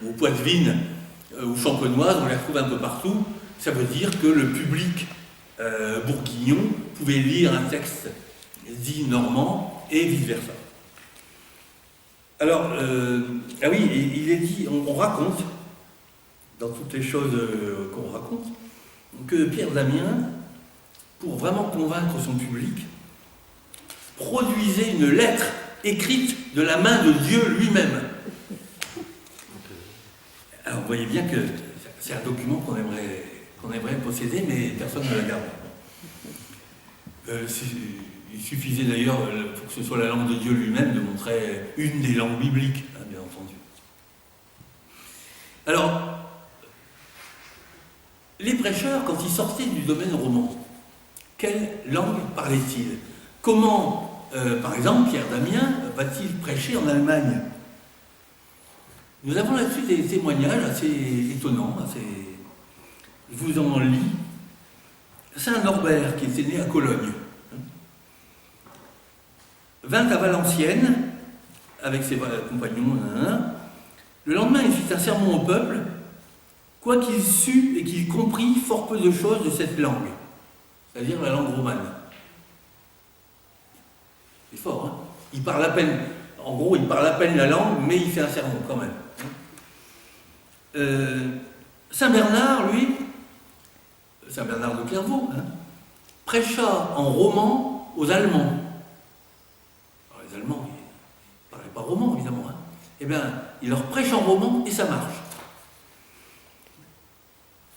ou poitevine ou champenoise, on les retrouve un peu partout. Ça veut dire que le public bourguignon pouvait lire un texte dit normand et vice-versa. Alors, ah oui, il est dit, on raconte, dans toutes les choses qu'on raconte, que Pierre d'Amiens, pour vraiment convaincre son public, produisait une lettre écrite de la main de Dieu lui-même. Alors vous voyez bien que c'est un document qu'on aimerait posséder, mais personne ne la garde. Il suffisait d'ailleurs, pour que ce soit la langue de Dieu lui-même, de montrer une des langues bibliques, hein, bien entendu. Alors, les prêcheurs, quand ils sortaient du domaine roman, quelle langue parlaient-ils? Comment, par exemple, Pierre d'Amiens va-t-il prêcher en Allemagne? Nous avons là-dessus des témoignages assez étonnants, je vous en lis. Saint Norbert, qui était né à Cologne, vint à Valenciennes avec ses compagnons. Le lendemain, il fit un sermon au peuple, quoiqu'il sût et qu'il comprit fort peu de choses de cette langue, c'est-à-dire la langue romane. C'est fort, hein? Il parle à peine, en gros, il parle à peine la langue, mais il fait un sermon quand même. Saint Bernard, lui, Saint Bernard de Clairvaux, prêcha en roman aux Allemands. Alors, les Allemands, ils ne parlaient pas roman, évidemment. Eh bien, il leur prêche en roman et ça marche.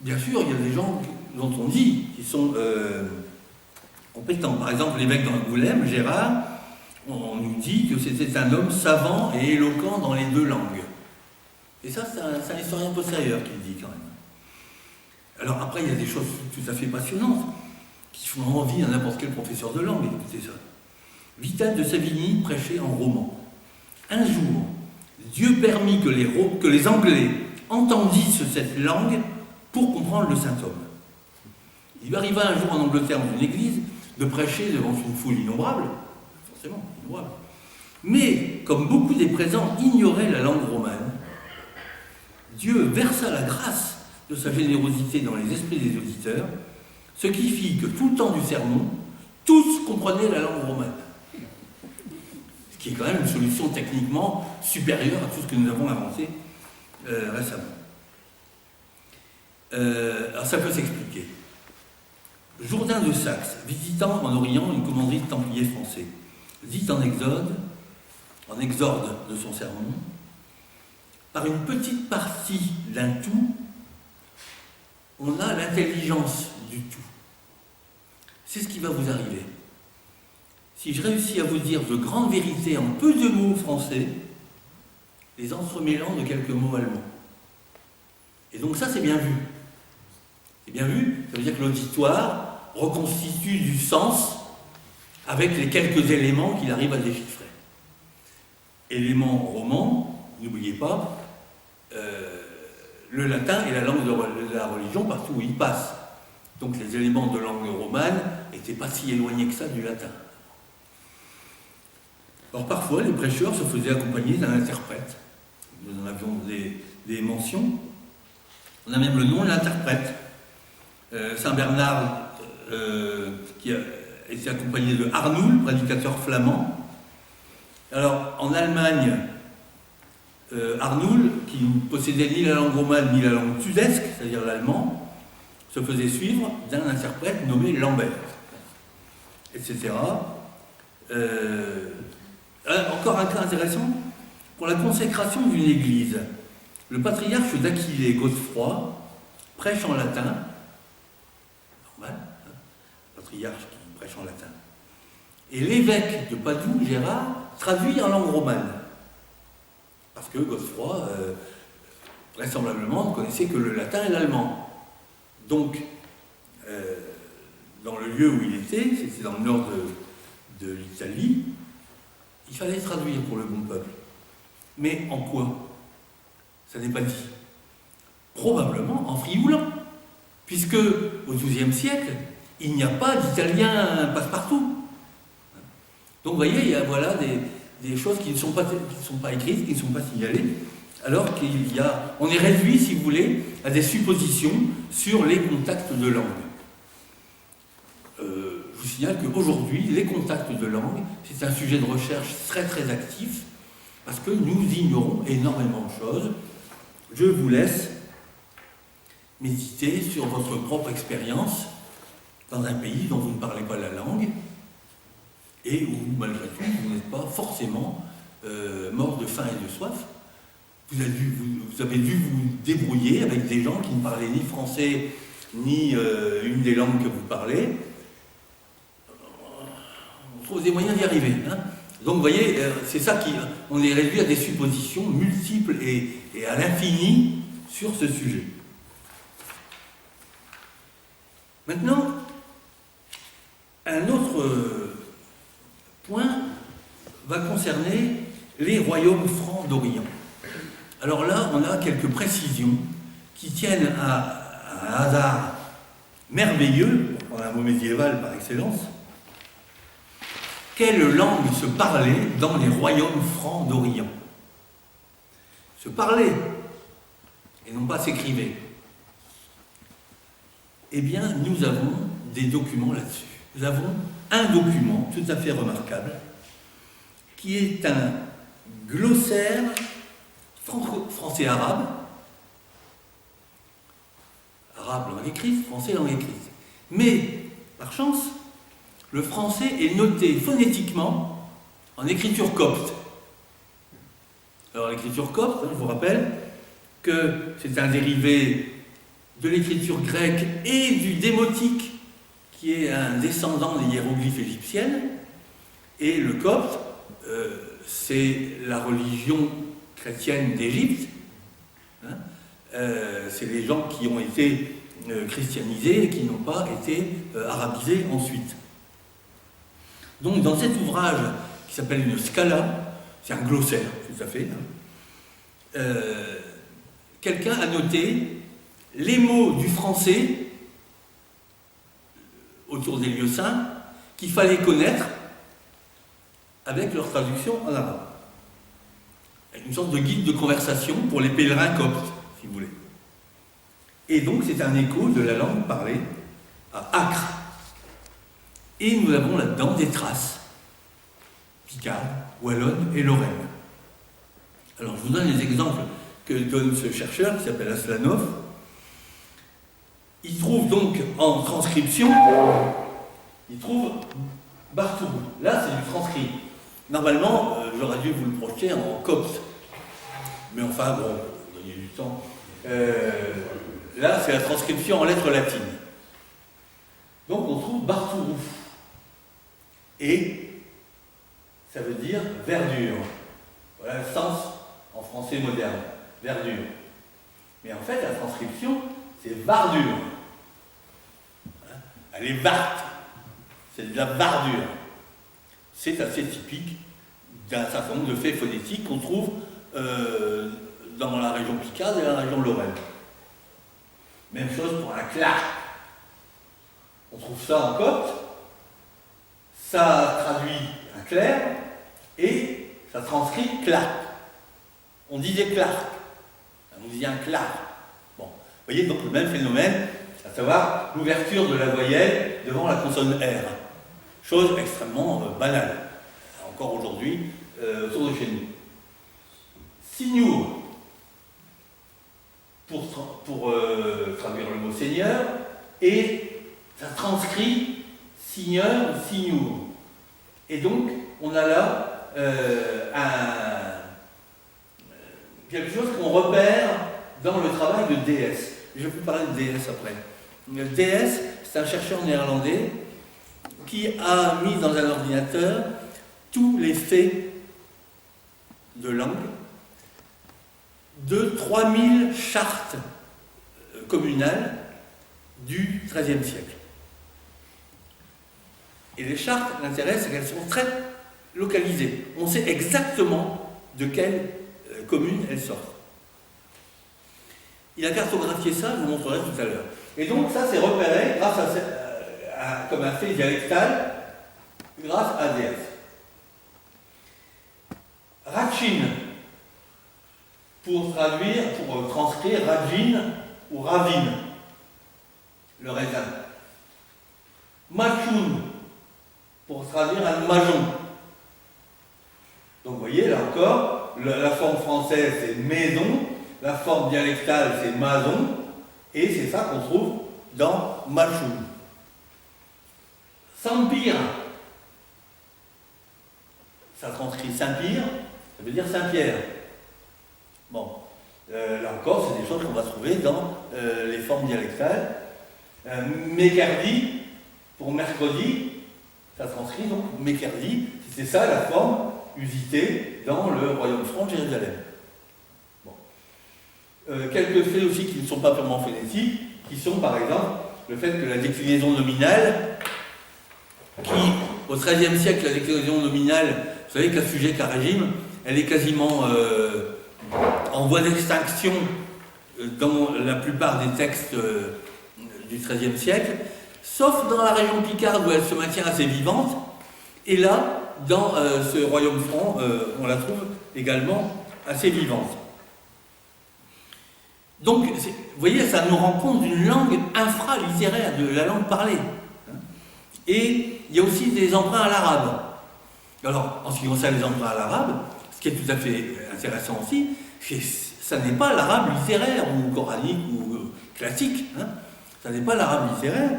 Bien sûr, il y a des gens dont on dit qu'ils sont compétents. Par exemple, l'évêque d'Angoulême, Gérard, on nous dit que c'était un homme savant et éloquent dans les deux langues. Et ça, c'est un historien postérieur qui le dit quand même. Alors après, il y a des choses tout à fait passionnantes qui font envie à n'importe quel professeur de langue, écoutez ça. Vital de Savigny prêchait en roman. Un jour, Dieu permit que les Anglais entendissent cette langue pour comprendre le saint homme. Il lui arriva un jour en Angleterre dans une église de prêcher devant une foule innombrable, forcément innombrable. Mais comme beaucoup des présents ignoraient la langue romane, Dieu versa la grâce de sa générosité dans les esprits des auditeurs, ce qui fit que tout le temps du sermon, tous comprenaient la langue romane. Ce qui est quand même une solution techniquement supérieure à tout ce que nous avons avancé récemment. Alors ça peut s'expliquer. Jourdain de Saxe, visitant en Orient une commanderie de Templiers français, dit en exorde de son sermon, par une petite partie d'un tout, on a l'intelligence du tout. C'est ce qui va vous arriver. si je réussis à vous dire de grandes vérités en peu de mots français, les entremêlant de quelques mots allemands. Et donc ça, c'est bien vu. C'est bien vu, ça veut dire que l'auditoire reconstitue du sens avec les quelques éléments qu'il arrive à déchiffrer. Éléments romans, n'oubliez pas, le latin est la langue de la religion partout où il passe. Donc les éléments de langue romane n'étaient pas si éloignés que ça du latin. Alors parfois, les prêcheurs se faisaient accompagner d'un interprète. Nous en avions des mentions. On a même le nom de l'interprète. Saint Bernard, qui a été accompagné de Arnoul, prédicateur flamand. Alors, en Allemagne, Arnoul, qui ne possédait ni la langue romane ni la langue tudesque, c'est-à-dire l'allemand, se faisait suivre d'un interprète nommé Lambert, etc. Encore un cas intéressant, pour la consécration d'une église, le patriarche d'Aquilée, Godefroy, prêche en latin, normal, hein, patriarche qui prêche en latin, et l'évêque de Padoue, Gérard, traduit en langue romane. Parce que Godefroy, vraisemblablement, ne connaissait que le latin et l'allemand. Donc, dans le lieu où il était, c'était dans le nord de l'Italie, il fallait traduire pour le bon peuple. Mais en quoi? Ça n'est pas dit. Probablement en frioulant, puisque au XIIe siècle, il n'y a pas d'italien passe-partout. Donc vous voyez, il y a voilà, des choses qui ne sont pas écrites, qui ne sont pas signalées, alors on est réduit, si vous voulez, à des suppositions sur les contacts de langue. Je vous signale qu'aujourd'hui, les contacts de langue, c'est un sujet de recherche très très actif, parce que nous ignorons énormément de choses. Je vous laisse méditer sur votre propre expérience dans un pays dont vous ne parlez pas la langue, et où, malgré tout, vous n'êtes pas forcément mort de faim et de soif. Vous avez dû vous débrouiller avec des gens qui ne parlaient ni français, ni une des langues que vous parlez. On trouve des moyens d'y arriver. Hein. Donc, vous voyez, c'est ça on est réduit à des suppositions multiples et à l'infini sur ce sujet. Maintenant, un autre point va concerner les royaumes francs d'Orient. Alors là, on a quelques précisions qui tiennent à un hasard merveilleux, pour prendre un mot médiéval par excellence. Quelle langue se parlait dans les royaumes francs d'Orient? Se parlait, et non pas s'écrivait. Eh bien, nous avons des documents là-dessus. Nous avons un document tout à fait remarquable, qui est un glossaire français-arabe, arabe langue écrite, français langue écrite. Mais, par chance, le français est noté phonétiquement en écriture copte. Alors l'écriture copte, je vous rappelle que c'est un dérivé de l'écriture grecque et du démotique, qui est un descendant des hiéroglyphes égyptiennes. Et le copte, c'est la religion chrétienne d'Égypte. Hein, c'est les gens qui ont été christianisés et qui n'ont pas été arabisés ensuite. Donc dans cet ouvrage qui s'appelle une Scala, c'est un glossaire tout à fait, hein, quelqu'un a noté les mots du français autour des lieux saints qu'il fallait connaître avec leur traduction en arabe. Une sorte de guide de conversation pour les pèlerins coptes, si vous voulez. Et donc c'est un écho de la langue parlée à Acre. Et nous avons là-dedans des traces picardes, wallonnes et lorraines. Alors je vous donne les exemples que donne ce chercheur qui s'appelle Aslanov. Il trouve donc en transcription, il trouve Bartourou. Là, c'est du transcrit. Normalement, j'aurais dû vous le projeter en copte. Mais enfin, bon, gagner du temps. Là, c'est la transcription en lettres latines. Donc, on trouve Bartourou. Et ça veut dire verdure. Voilà le sens en français moderne, verdure. Mais en fait, la transcription, c'est vardure. Elle est varte, c'est de la vardure. C'est assez typique d'un certain nombre de faits phonétiques qu'on trouve dans la région Picarde et la région Lorraine. Même chose pour un clark. On trouve ça en copte, ça traduit un clair et ça transcrit clark. On disait clark, on disait un clark. Bon, vous voyez donc le même phénomène, à savoir l'ouverture de la voyelle devant la consonne R. Chose extrêmement banale, encore aujourd'hui, autour de chez nous. Signour, pour traduire le mot seigneur, et ça transcrit signeur ou signour. Et donc, on a là quelque chose qu'on repère dans le travail de DS. Je vais vous parler de DS après. Le DS, c'est un chercheur néerlandais qui a mis dans un ordinateur tous les faits de langue de 3000 chartes communales du XIIIe siècle. Et les chartes, l'intérêt, c'est qu'elles sont très localisées. On sait exactement de quelle commune elles sortent. Il a cartographié ça, je vous montrerai tout à l'heure. Et donc ça, c'est repéré grâce comme un fait dialectal, grâce à DS. Rachin, pour transcrire Rajin ou Ravine, le raisin. Machoun, pour traduire un majon. Donc vous voyez, là encore, la forme française c'est maison, la forme dialectale c'est mason, et c'est ça qu'on trouve dans Machoun. Saint-Pire, ça transcrit Saint-Pire, ça veut dire Saint-Pierre. Bon, là encore, c'est des choses qu'on va trouver dans les formes dialectales. Mécardi, pour mercredi, ça transcrit donc Mécardi, c'est ça la forme usitée dans le royaume franc de Jérusalem. Bon. Quelques faits aussi qui ne sont pas purement phonétiques, qui sont par exemple le fait que la déclinaison nominale, qui au XIIIe siècle, la déclinaison nominale, vous savez qu'à sujet qu'à régime, elle est quasiment en voie d'extinction dans la plupart des textes du XIIIe siècle, sauf dans la région Picarde où elle se maintient assez vivante, et là, dans ce royaume franc, on la trouve également assez vivante. Donc, vous voyez, ça nous rend compte d'une langue infralittéraire, de la langue parlée. Et il y a aussi des emprunts à l'arabe. Alors, en ce qui concerne les emprunts à l'arabe, ce qui est tout à fait intéressant aussi, c'est que ça n'est pas l'arabe littéraire ou coranique ou classique. Ça n'est pas l'arabe littéraire.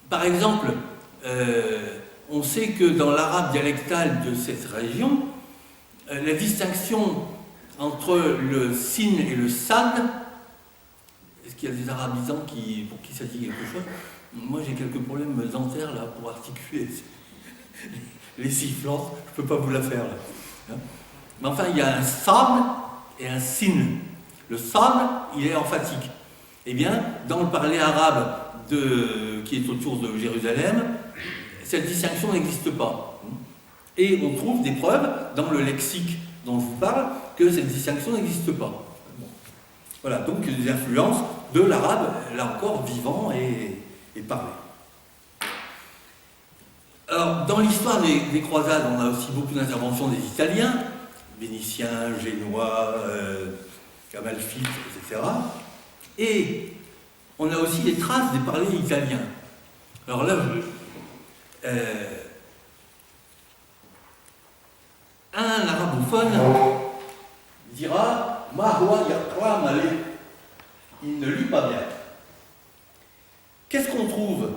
Par exemple, on sait que dans l'arabe dialectal de cette région, la distinction entre le sin et le sad, est-ce qu'il y a des arabisants pour qui ça dit quelque chose? Moi j'ai quelques problèmes dentaires là pour articuler les sifflantes, je ne peux pas vous la faire là. Mais enfin il y a un sad et un sin. Le sad, il est emphatique. Eh bien, dans le parler arabe qui est autour de Jérusalem, cette distinction n'existe pas. Et on trouve des preuves dans le lexique dont je vous parle que cette distinction n'existe pas. Voilà, donc des influences de l'arabe, là encore, vivant et parlé. Alors, dans l'histoire des croisades, on a aussi beaucoup d'interventions des Italiens, Vénitiens, Génois, Amalfites, etc. Et on a aussi des traces des parlers italiens. Alors là, un arabophone dira « Mahwa yakra malé ». Il ne lit pas bien. Qu'est-ce qu'on trouve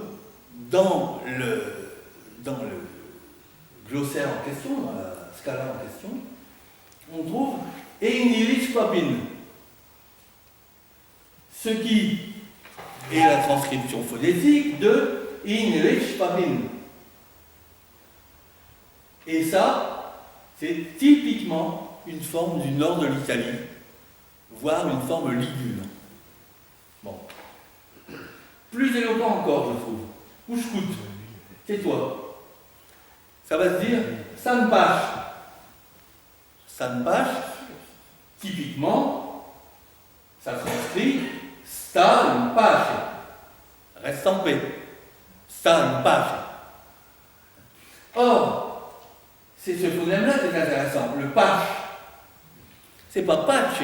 dans le glossaire en question, dans la scala en question? On trouve « Einilich papin », ce qui est la transcription phonétique de Einilich papin. Et ça, c'est typiquement une forme du nord de l'Italie, voire une forme ligure. Bon. Plus éloquent encore, je trouve. Ouchkout, tais-toi. Ça va se dire Sanpache. Sanpache, typiquement, ça transcrit sta in pace. Reste en paix. Sta in pace. Or, c'est ce phonème-là qui est intéressant. Le pache. C'est pas pace,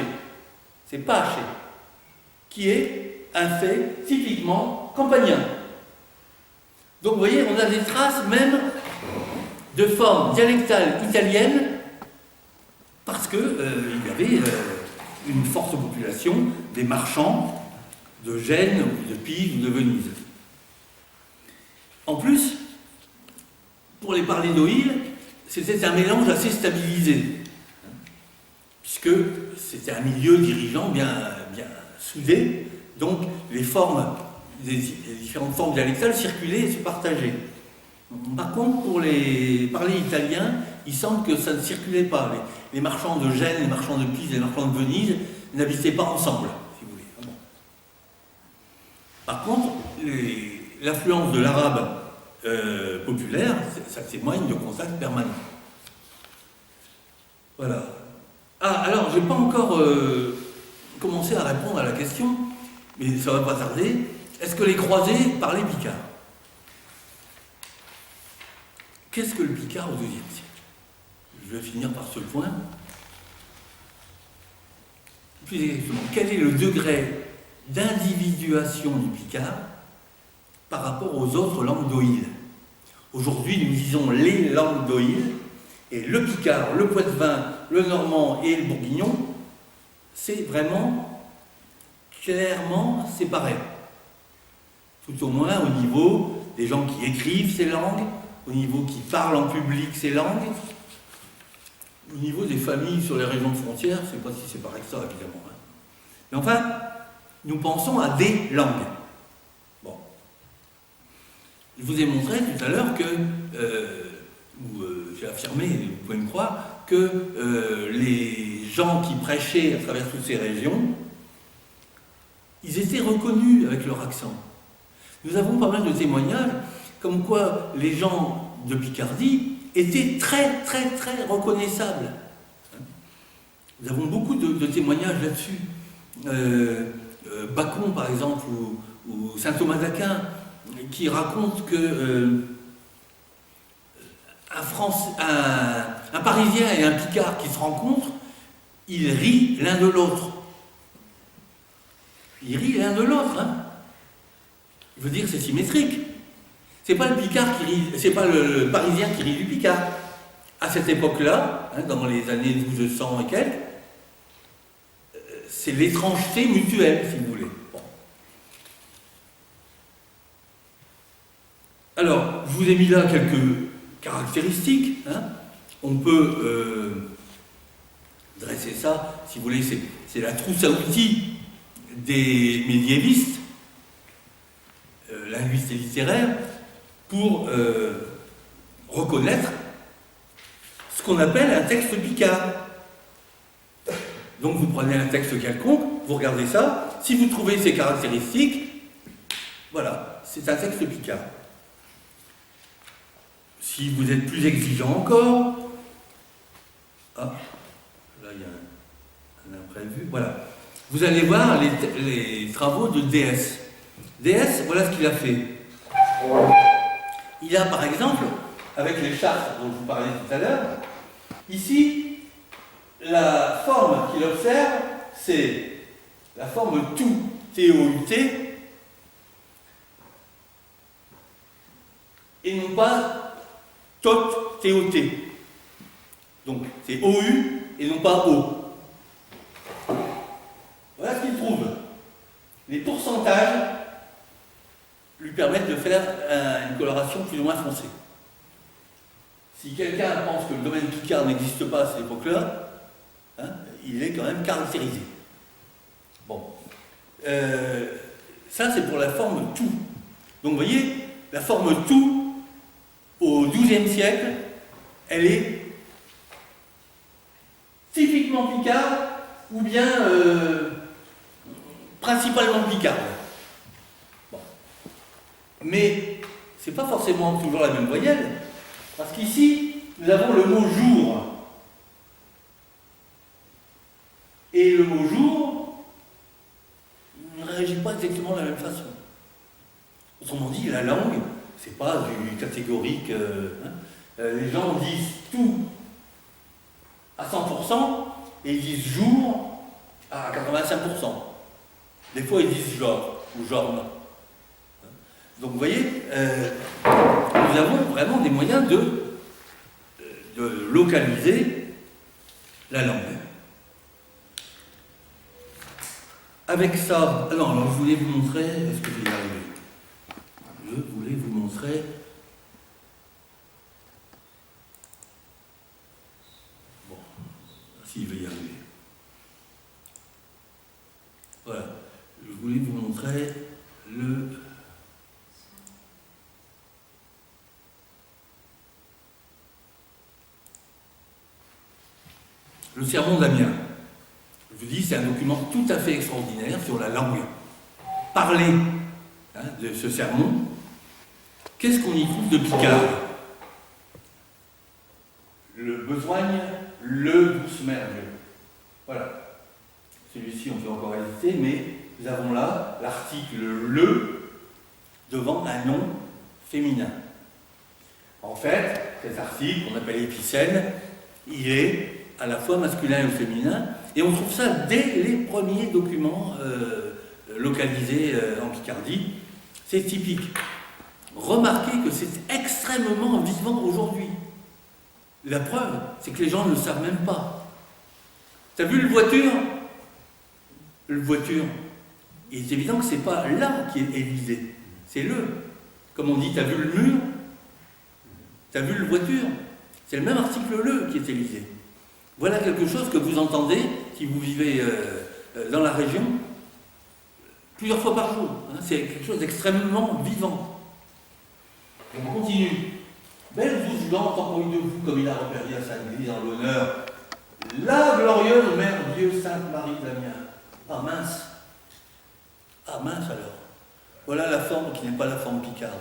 c'est pace, qui est un fait typiquement campagnen. Donc vous voyez, on a des traces même de formes dialectales italiennes parce qu'il y avait une forte population des marchands de Gênes, de Pise ou de Venise. En plus, pour les parlénoïdes, c'était un mélange assez stabilisé, puisque c'était un milieu dirigeant bien soudé, donc les différentes formes dialectales circulaient et se partageaient. Par contre, pour les parlers italiens, il semble que ça ne circulait pas. Les marchands de Gênes, les marchands de Pise, les marchands de Venise n'habitaient pas ensemble, si vous voulez. Bon. Par contre, l'influence de l'arabe populaire, ça témoigne de contacts permanents. Voilà. Ah, alors, je n'ai pas encore commencé à répondre à la question, mais ça ne va pas tarder. Est-ce que les croisés parlaient picard? Qu'est-ce que le picard au IIe siècle? Je vais finir par ce point. Plus exactement, quel est le degré d'individuation du picard par rapport aux autres langues d'oïl? Aujourd'hui, nous disons les langues d'oïl, et le picard, le poitevin, le normand et le bourguignon, c'est vraiment clairement séparé. Tout au moins au niveau des gens qui écrivent ces langues, au niveau qui parlent en public ces langues, au niveau des familles sur les régions de frontières, je ne sais pas si c'est pareil que ça, évidemment. Hein. Mais enfin, nous pensons à des langues. Bon. Je vous ai montré tout à l'heure que, j'ai affirmé, vous pouvez me croire, que les gens qui prêchaient à travers toutes ces régions, ils étaient reconnus avec leur accent. Nous avons pas mal de témoignages comme quoi les gens de Picardie étaient très très très reconnaissables. Nous avons beaucoup de témoignages là-dessus. Bacon par exemple ou saint Thomas d'Aquin qui racontent que un Parisien et un Picard qui se rencontrent, ils rient l'un de l'autre. Ils rient l'un de l'autre, hein. Je veux dire, c'est symétrique. C'est pas le Picard qui rit, c'est pas le Parisien qui rit du Picard. À cette époque-là, hein, dans les années 1200 et quelques, c'est l'étrangeté mutuelle, si vous voulez. Bon. Alors, je vous ai mis là quelques caractéristiques. Hein. On peut dresser ça, si vous voulez, c'est la trousse à outils des médiévistes, linguistes et littéraires, pour reconnaître ce qu'on appelle un texte picard. Donc vous prenez un texte quelconque, vous regardez ça, si vous trouvez ces caractéristiques, voilà, c'est un texte picard. Si vous êtes plus exigeant encore, ah, là il y a un imprévu, voilà. Vous allez voir les travaux de DS. DS, voilà ce qu'il a fait. Il a par exemple, avec les chartes dont je vous parlais tout à l'heure, ici, la forme qu'il observe, c'est la forme tout, T-O-U-T, et non pas tot, T-O-T. Donc c'est O-U et non pas O. Voilà ce qu'il trouve. Les pourcentages lui permettent de faire une coloration plus ou moins foncée. Si quelqu'un pense que le domaine picard n'existe pas à cette époque-là, hein, il est quand même caractérisé. Bon. Ça, c'est pour la forme tout. Donc, vous voyez, la forme tout, au XIIe siècle, elle est typiquement picarde ou bien principalement picarde. Bon. Mais ce n'est pas forcément toujours la même voyelle, parce qu'ici, nous avons le mot jour. Et le mot jour ne réagit pas exactement de la même façon. Autrement dit, la langue, c'est pas du catégorique. Les gens disent tout à 100% et ils disent jour à 85%. Des fois, ils disent genre ou genre. Donc, vous voyez, nous avons vraiment des moyens de localiser la langue. Avec ça, alors je voulais vous montrer, est-ce que je vais y arriver? Je voulais vous montrer. Bon, si, je vais y arriver. Voilà, je voulais vous montrer le sermon d'Amiens. Je vous dis, c'est un document tout à fait extraordinaire sur la langue parlée de ce sermon. Qu'est-ce qu'on y trouve de picard? Le besogne, le douce merge. Voilà. Celui-ci, on peut encore hésiter, mais nous avons là l'article le devant un nom féminin. En fait, cet article, qu'on appelle épicène, il est à la fois masculin et féminin, et on trouve ça dès les premiers documents localisés en Picardie. C'est typique. Remarquez que c'est extrêmement vivant aujourd'hui. La preuve, c'est que les gens ne le savent même pas. T'as vu le voiture? Le voiture. Il est évident que c'est pas là qui est visé. C'est le. Comme on dit, t'as vu le mur? T'as vu le voiture? C'est le même article le qui est visé. Voilà quelque chose que vous entendez si vous vivez dans la région plusieurs fois par jour. C'est quelque chose d'extrêmement vivant. On continue. Belle vous blanc, envoyez de vous, comme il a repéré à Sainte-Église en l'honneur, la glorieuse Mère Dieu Sainte Marie d'Amiens. Ah mince! Ah mince alors! Voilà la forme qui n'est pas la forme picarde.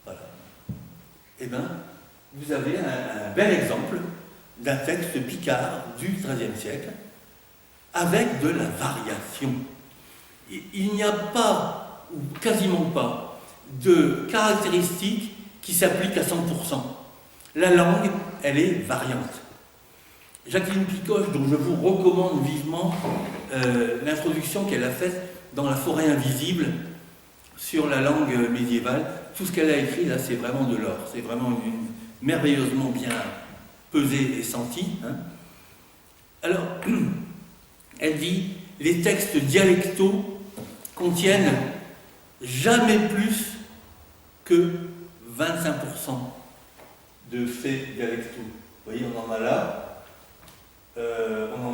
Voilà. Eh bien, vous avez un bel exemple d'un texte picard du XIIIe siècle avec de la variation. Il n'y a pas, ou quasiment pas, de caractéristiques qui s'appliquent à 100%. La langue, elle est variante. Jacqueline Picoche, dont je vous recommande vivement l'introduction qu'elle a faite dans La forêt invisible sur la langue médiévale, tout ce qu'elle a écrit là, c'est vraiment de l'or. C'est vraiment merveilleusement bien pesé et senti. Alors, elle dit, les textes dialectaux contiennent jamais plus que 25% de faits dialectaux. Vous voyez, on en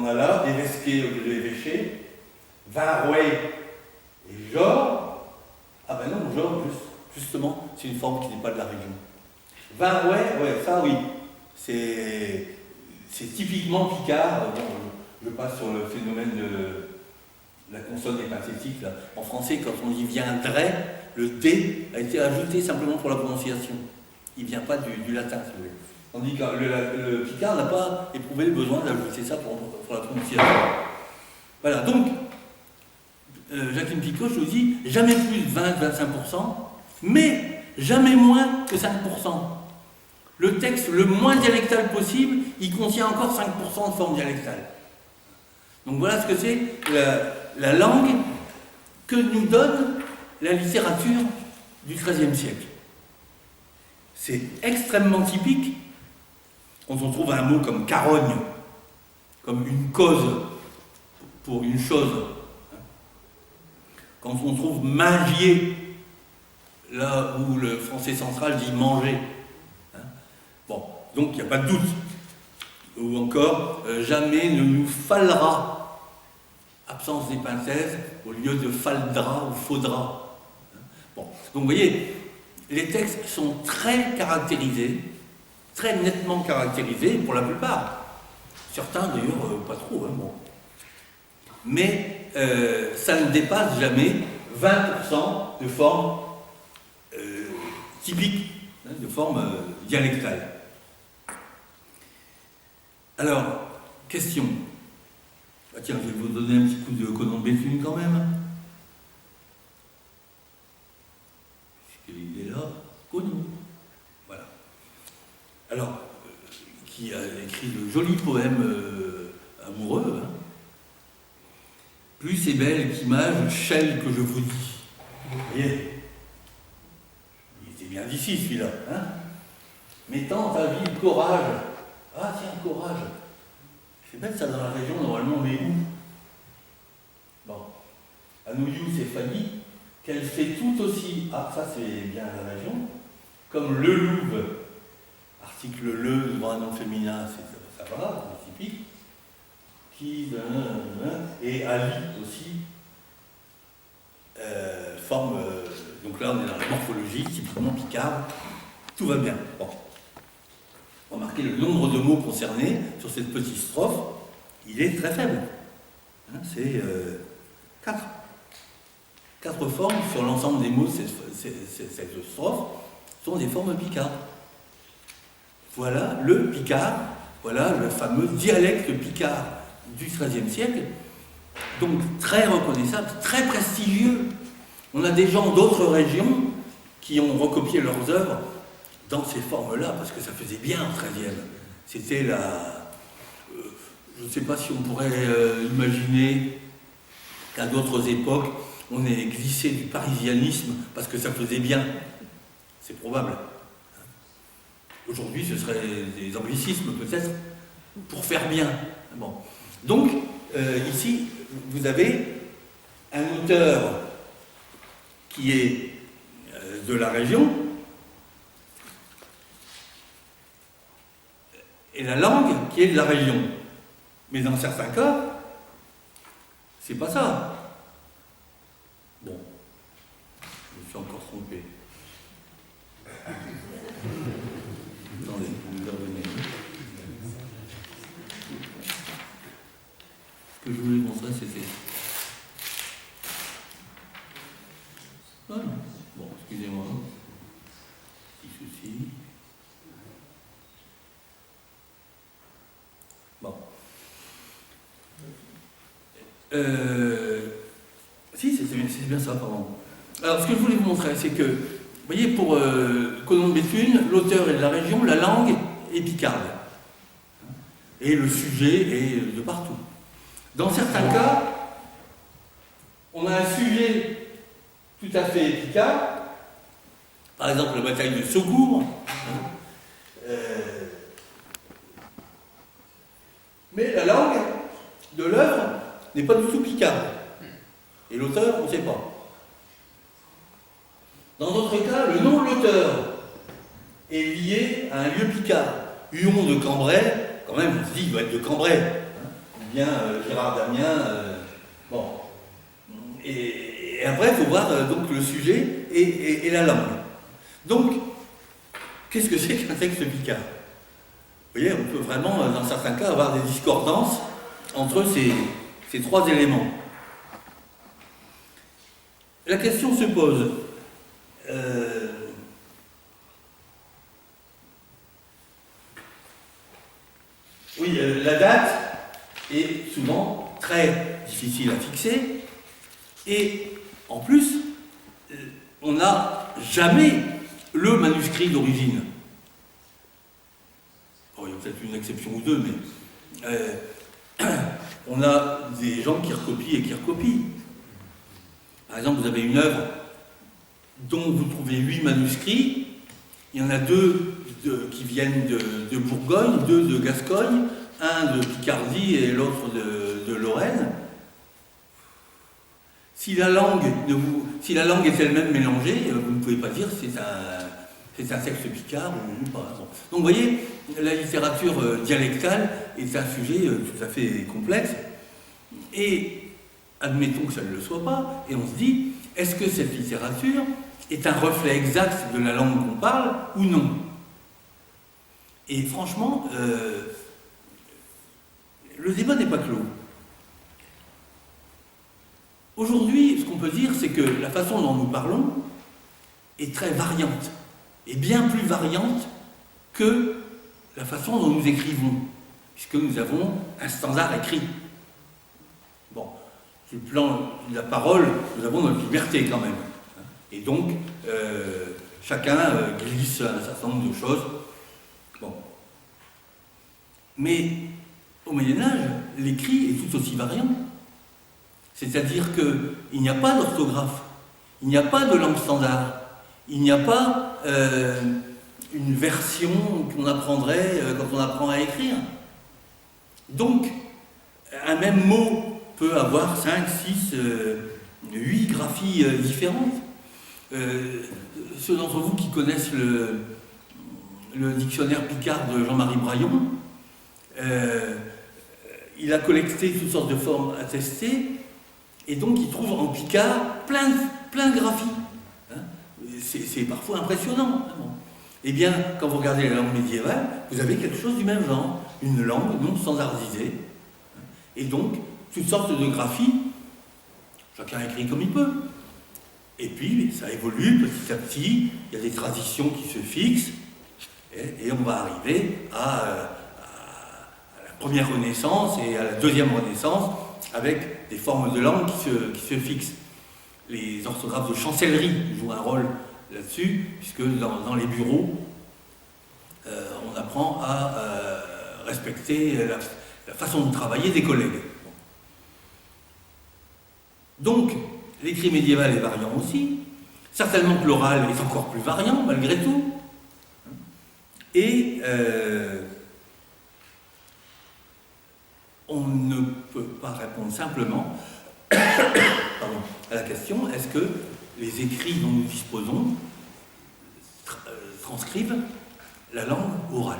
a là, évesqué au lieu d'évêché, Vinrouet et Genre. Ah ben non, Genre, justement, c'est une forme qui n'est pas de la région. Vinrouet, ouais, ça oui, c'est typiquement picard. Bon, je passe sur le phénomène de la consonne épensétique. Là. En français, quand on y viendrait, le D a été ajouté simplement pour la prononciation. Il ne vient pas du latin, si vous voulez. Tandis que le picard n'a pas éprouvé le besoin d'ajouter ça pour la prononciation. Voilà, donc, Jacqueline Picoche nous dit jamais plus de 20-25%, mais jamais moins que 5%. Le texte le moins dialectal possible, il contient encore 5% de forme dialectale. Donc voilà ce que c'est la langue que nous donne la littérature du XIIIe siècle. C'est extrêmement typique quand on trouve un mot comme carogne, comme une cause pour une chose. Quand on trouve mangier, là où le français central dit manger. Bon, donc il n'y a pas de doute. Ou encore, jamais ne nous fallera, absence d'épenthèse, au lieu de faldra ou faudra. Bon, donc vous voyez, les textes sont très caractérisés, très nettement caractérisés pour la plupart. Certains d'ailleurs pas trop, hein, bon. Mais ça ne dépasse jamais 20% de formes typiques, hein, de formes dialectales. Alors, question. Ah tiens, je vais vous donner un petit coup de Conan de Béthune quand même. Puisqu'il est là, Conan. Voilà. Alors, qui a écrit de jolis poèmes amoureux. Hein. Plus c'est belle qu'image, Chelle que je vous dis. Vous voyez, il était bien d'ici celui-là. Hein. Mettant ta vie le courage. Ah tiens, courage. C'est bête ça dans la région, normalement, mais où? Bon. Anouyou, c'est Fanny, qu'elle fait tout aussi, ah ça c'est bien la région, comme le Louvre, article le devant un nom féminin, ça va, c'est typique, qui, et Ali aussi, forme, donc là on est dans la morphologie, typiquement Picard, tout va bien. Bon. Remarquez le nombre de mots concernés sur cette petite strophe, il est très faible. Hein, c'est 4. 4 formes sur l'ensemble des mots de cette strophe sont des formes picardes. Voilà le picard, voilà le fameux dialecte picard du XIIIe siècle, donc très reconnaissable, très prestigieux. On a des gens d'autres régions qui ont recopié leurs œuvres dans ces formes-là, parce que ça faisait bien en 13e. C'était la... je ne sais pas si on pourrait imaginer qu'à d'autres époques, on ait glissé du parisianisme parce que ça faisait bien. C'est probable. Aujourd'hui, ce serait des anglicismes peut-être pour faire bien. Bon. Donc, ici, vous avez un auteur qui est de la région, et la langue qui est de la région. Mais dans certains cas, c'est pas ça. Bon, je me suis encore trompé. Attendez, vous me revenez. Ce que je voulais montrer, c'était... Ah non. Bon, excusez-moi. Petit souci. Bon. Si, c'est bien ça, pardon. Alors, ce que je voulais vous montrer, c'est que, vous voyez, pour Conan de Béthune, l'auteur est de la région, la langue est picarde. Et le sujet est de partout. Dans certains cas, on a un sujet tout à fait picard, par exemple la bataille de Saucourt, mais la langue de l'œuvre n'est pas du tout picarde. Et l'auteur, on ne sait pas. Dans d'autres cas, le nom de l'auteur est lié à un lieu picard. Huon de Cambrai, quand même, on se dit, il doit être de Cambrai. Ou bien Gérard Damien, bon. Et après, il faut voir donc le sujet et la langue. Donc, qu'est-ce que c'est qu'un texte picard? Vous voyez, on peut vraiment, dans certains cas, avoir des discordances entre ces 3 éléments. La question se pose. Oui, la date est souvent très difficile à fixer et en plus, on n'a jamais le manuscrit d'origine. Bon, il y a peut-être une exception ou deux, mais on a des gens qui recopient et qui recopient. Par exemple, vous avez une œuvre dont vous trouvez 8 manuscrits, il y en a 2 qui viennent de Bourgogne, 2 de Gascogne, un de Picardie et l'autre de Lorraine. Si la langue est elle-même mélangée, vous ne pouvez pas dire si c'est un texte picard ou pas. Donc vous voyez, la littérature dialectale est un sujet tout à fait complexe. Et admettons que ça ne le soit pas, et on se dit, est-ce que cette littérature est un reflet exact de la langue qu'on parle ou non. Et franchement, le débat n'est pas clos. Aujourd'hui, ce qu'on peut dire, c'est que la façon dont nous parlons est très variante, et bien plus variante que la façon dont nous écrivons, puisque nous avons un standard écrit. Bon, sur le plan de la parole, nous avons notre liberté quand même. Et donc, chacun glisse un certain nombre de choses. Bon. Mais au Moyen-Âge, l'écrit est tout aussi variant. C'est-à-dire qu'il n'y a pas d'orthographe, il n'y a pas de langue standard, il n'y a pas une version qu'on apprendrait quand on apprend à écrire. Donc, un même mot peut avoir 5, 6, 8 graphies différentes. Ceux d'entre vous qui connaissent le dictionnaire Picard de Jean-Marie Braillon, il a collecté toutes sortes de formes attestées, et donc il trouve en Picard plein de graphies. Hein, c'est parfois impressionnant. Hein, bon. Eh bien, quand vous regardez la langue médiévale, vous avez quelque chose du même genre, une langue non standardisée, hein, et donc toutes sortes de graphies, chacun écrit comme il peut. Et puis, ça évolue petit à petit, il y a des traditions qui se fixent, et on va arriver à la première Renaissance et à la deuxième Renaissance, avec des formes de langue qui se fixent. Les orthographes de chancellerie jouent un rôle là-dessus, puisque dans les bureaux, on apprend à respecter la façon de travailler des collègues. Donc, l'écrit médiéval est variant aussi. Certainement que l'oral est encore plus variant, malgré tout. Et on ne peut pas répondre simplement à la question, est-ce que les écrits dont nous disposons transcrivent la langue orale?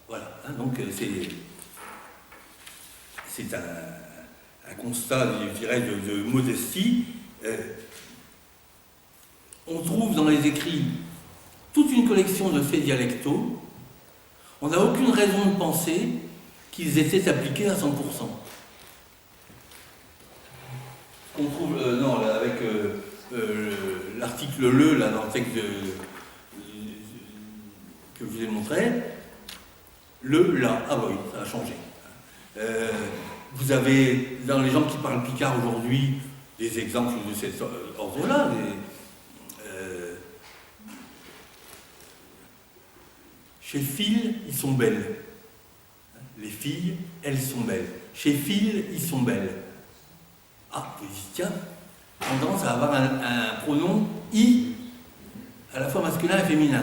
Voilà, hein, donc c'est un constat, je dirais, de modestie. On trouve dans les écrits toute une collection de faits dialectaux. On n'a aucune raison de penser qu'ils étaient appliqués à 100%. On trouve, non, là, avec l'article le, là, dans le texte que je vous ai montré, le, là, ah bah oui, ça a changé. Vous avez, dans les gens qui parlent picard aujourd'hui, des exemples de cet ordre-là. Chez Phil, ils sont belles. Les filles, elles sont belles. Chez Phil, ils sont belles. Ah, vous dites, tiens, tendance à avoir un pronom i, à la fois masculin et féminin.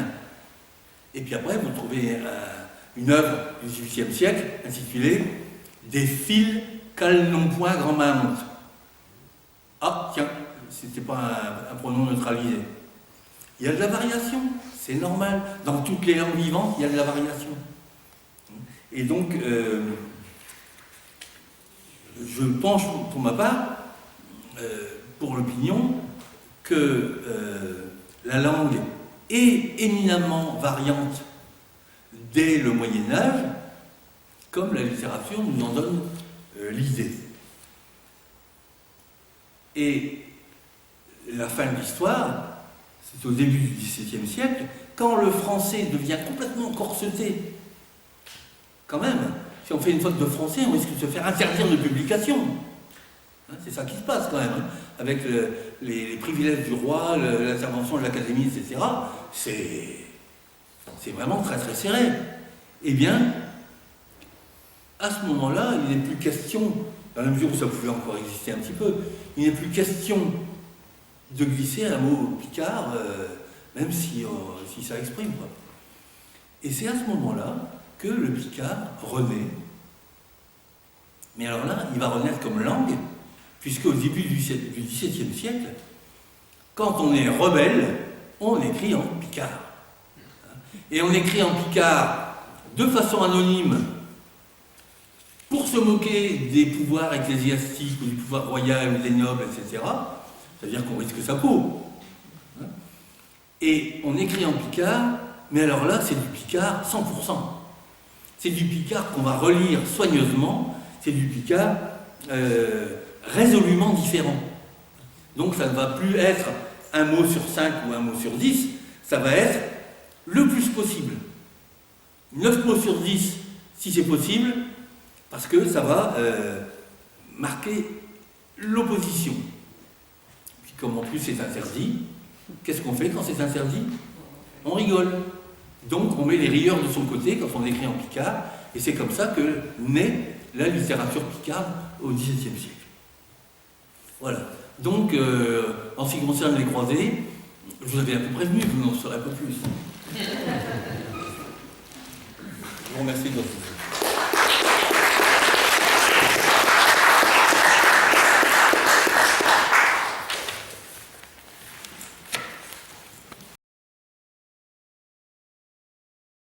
Et puis après, vous trouvez une œuvre du XVIIIe siècle intitulée Des fils qu'elles n'ont point grand-main monte. Ah, tiens, c'était pas un pronom neutralisé. Il y a de la variation, c'est normal. Dans toutes les langues vivantes, il y a de la variation. Et donc, je penche pour ma part pour l'opinion que la langue est éminemment variante dès le Moyen-Âge, comme la littérature nous en donne l'idée. Et la fin de l'histoire, c'est au début du XVIIe siècle, quand le français devient complètement corseté. Quand même, si on fait une faute de français, on risque de se faire interdire de publication. Hein, c'est ça qui se passe quand même, hein, avec les privilèges du roi, l'intervention de l'Académie, etc. C'est vraiment très très serré. Eh bien, à ce moment-là, il n'est plus question, dans la mesure où ça pouvait encore exister un petit peu, il n'est plus question de glisser un mot picard, même si ça exprime, quoi. Et c'est à ce moment-là que le picard renaît. Mais alors là, il va renaître comme langue, puisque au début du XVIIe siècle, quand on est rebelle, on écrit en picard. Et on écrit en picard de façon anonyme, pour se moquer des pouvoirs ecclésiastiques, ou du pouvoir royal, ou des nobles, etc. C'est-à-dire qu'on risque sa peau. Et on écrit en picard, mais alors là, c'est du picard 100%. C'est du picard qu'on va relire soigneusement, c'est du picard résolument différent. Donc ça ne va plus être un mot sur 5 ou un mot sur 10, ça va être le plus possible. 9 mots sur 10, si c'est possible, parce que ça va marquer l'opposition. Puis comme en plus c'est interdit, qu'est-ce qu'on fait quand c'est interdit? On rigole. Donc on met les rieurs de son côté quand on écrit en picard, et c'est comme ça que naît la littérature picarde au XVIIe siècle. Voilà. Donc, en ce qui concerne les croisés, je vous avais un peu prévenu, vous n'en saurez pas plus. Je vous remercie de votre attention.